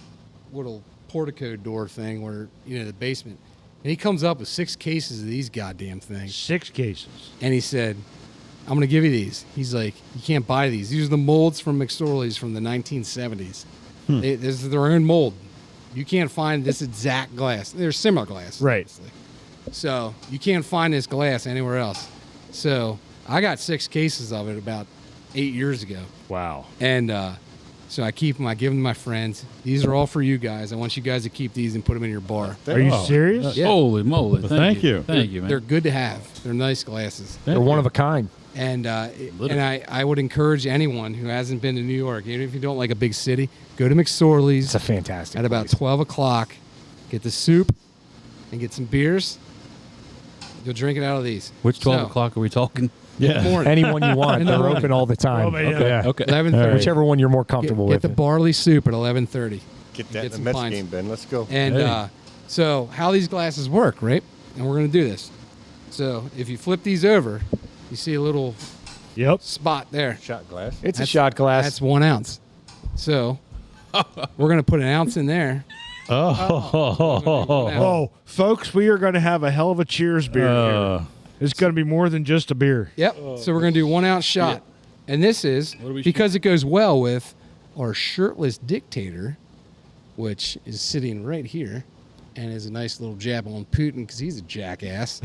little portico door thing where, the basement. And he comes up with 6 cases of these goddamn things. 6 cases. And he said, I'm going to give you these. He's like, you can't buy these. These are the molds from McSorley's from the 1970s. This is their own mold. You can't find this exact glass. There's similar glass. Right. Obviously. So you can't find this glass anywhere else. So I got 6 cases of it about 8 years ago. Wow. And so I keep them. I give them to my friends. These are all for you guys. I want you guys to keep these and put them in your bar. Are you serious? Yeah. Holy moly! thank you. Thank you, man. They're good to have. They're nice glasses. They're one of a kind. And I would encourage anyone who hasn't been to New York, even if you don't like a big city, go to McSorley's It's a fantastic at about place. 12 o'clock. Get the soup and get some beers. You'll drink it out of these. Which 12 So, o'clock are we talking? Yeah. Morning. Anyone you want. In the They're morning. open all the time. Oh, man. Yeah. Okay. 11:30. Whichever one you're more comfortable Get with. the barley soup at 11:30. Get that Get in the some Mets pints. game, Ben. Let's go. And Hey. so how these glasses work, right? And we're going to do this. So if you flip these over, you see a little Yep. spot there. Shot glass. It's a shot glass. That's 1 ounce. So we're going to put an ounce in there. Oh. Oh, folks, we are going to have a hell of a cheers beer here. It's going to be more than just a beer. Yep. So we're going to do 1 ounce shot. And this is do we because it goes well with our shirtless dictator, which is sitting right here and is a nice little jab on Putin because he's a jackass.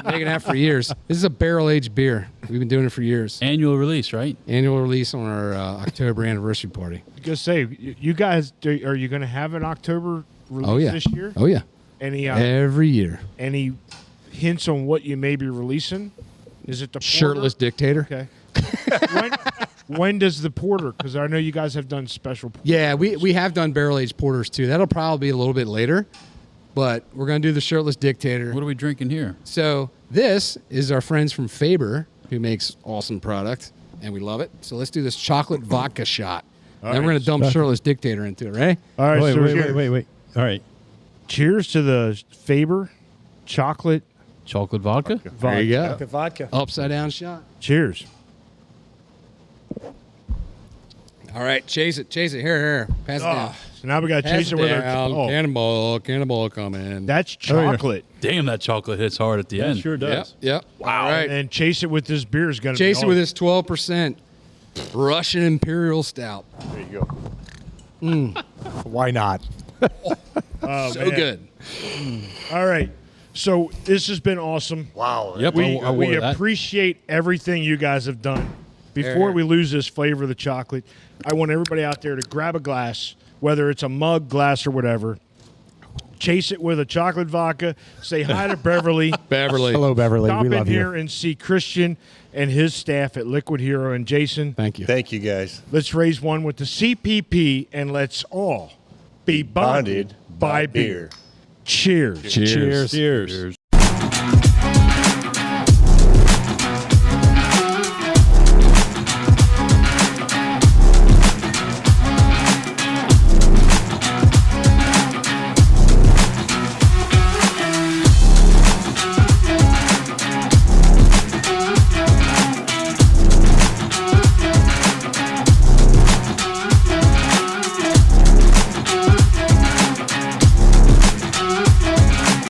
Making that for years. This is a barrel aged beer. We've been doing it for years. Annual release, right? Annual release on our October anniversary party. I was going to say, you guys, are you going to have an October release Oh, yeah. this year? Oh, yeah. Any Every year. hints on what you may be releasing? Is it the porter? Shirtless dictator. Okay. when does the porter? Because I know you guys have done special. Yeah, we have done barrel aged porters too. That'll probably be a little bit later, but we're going to do the shirtless dictator. What are we drinking here? So this is our friends from Faber who makes awesome product, and we love it. So let's do this chocolate vodka shot. Then we're going to dump shirtless dictator into it, right? All right. so Wait. All right. Cheers to the Faber chocolate Chocolate vodka? vodka. There you go. The vodka. Upside down shot. Cheers. All right, chase it. Here. Pass it down. So now we got to Pass chase it with our. down. Oh, Cannonball coming. that's chocolate. Damn, that chocolate hits hard at the That end. sure does. Yep. Wow. All right. And chase it with this beer is going to Chase be it with this 12% Russian Imperial Stout. There you go. Why not? Oh, So man. good. All right. So this has been awesome. Wow. Yep. We, I wore we that. appreciate everything you guys have done. Before we lose this flavor of the chocolate, I want everybody out there to grab a glass, whether it's a mug, glass, or whatever. Chase it with a chocolate vodka. Say hi to Beverly. Beverly. Hello, Beverly. Stop We in love here you. and see Christian and his staff at Liquid Hero. And Jason, Thank you. Thank you, guys. let's raise one with the CPP and let's all be bonded by beer. Cheers. Cheers. Cheers.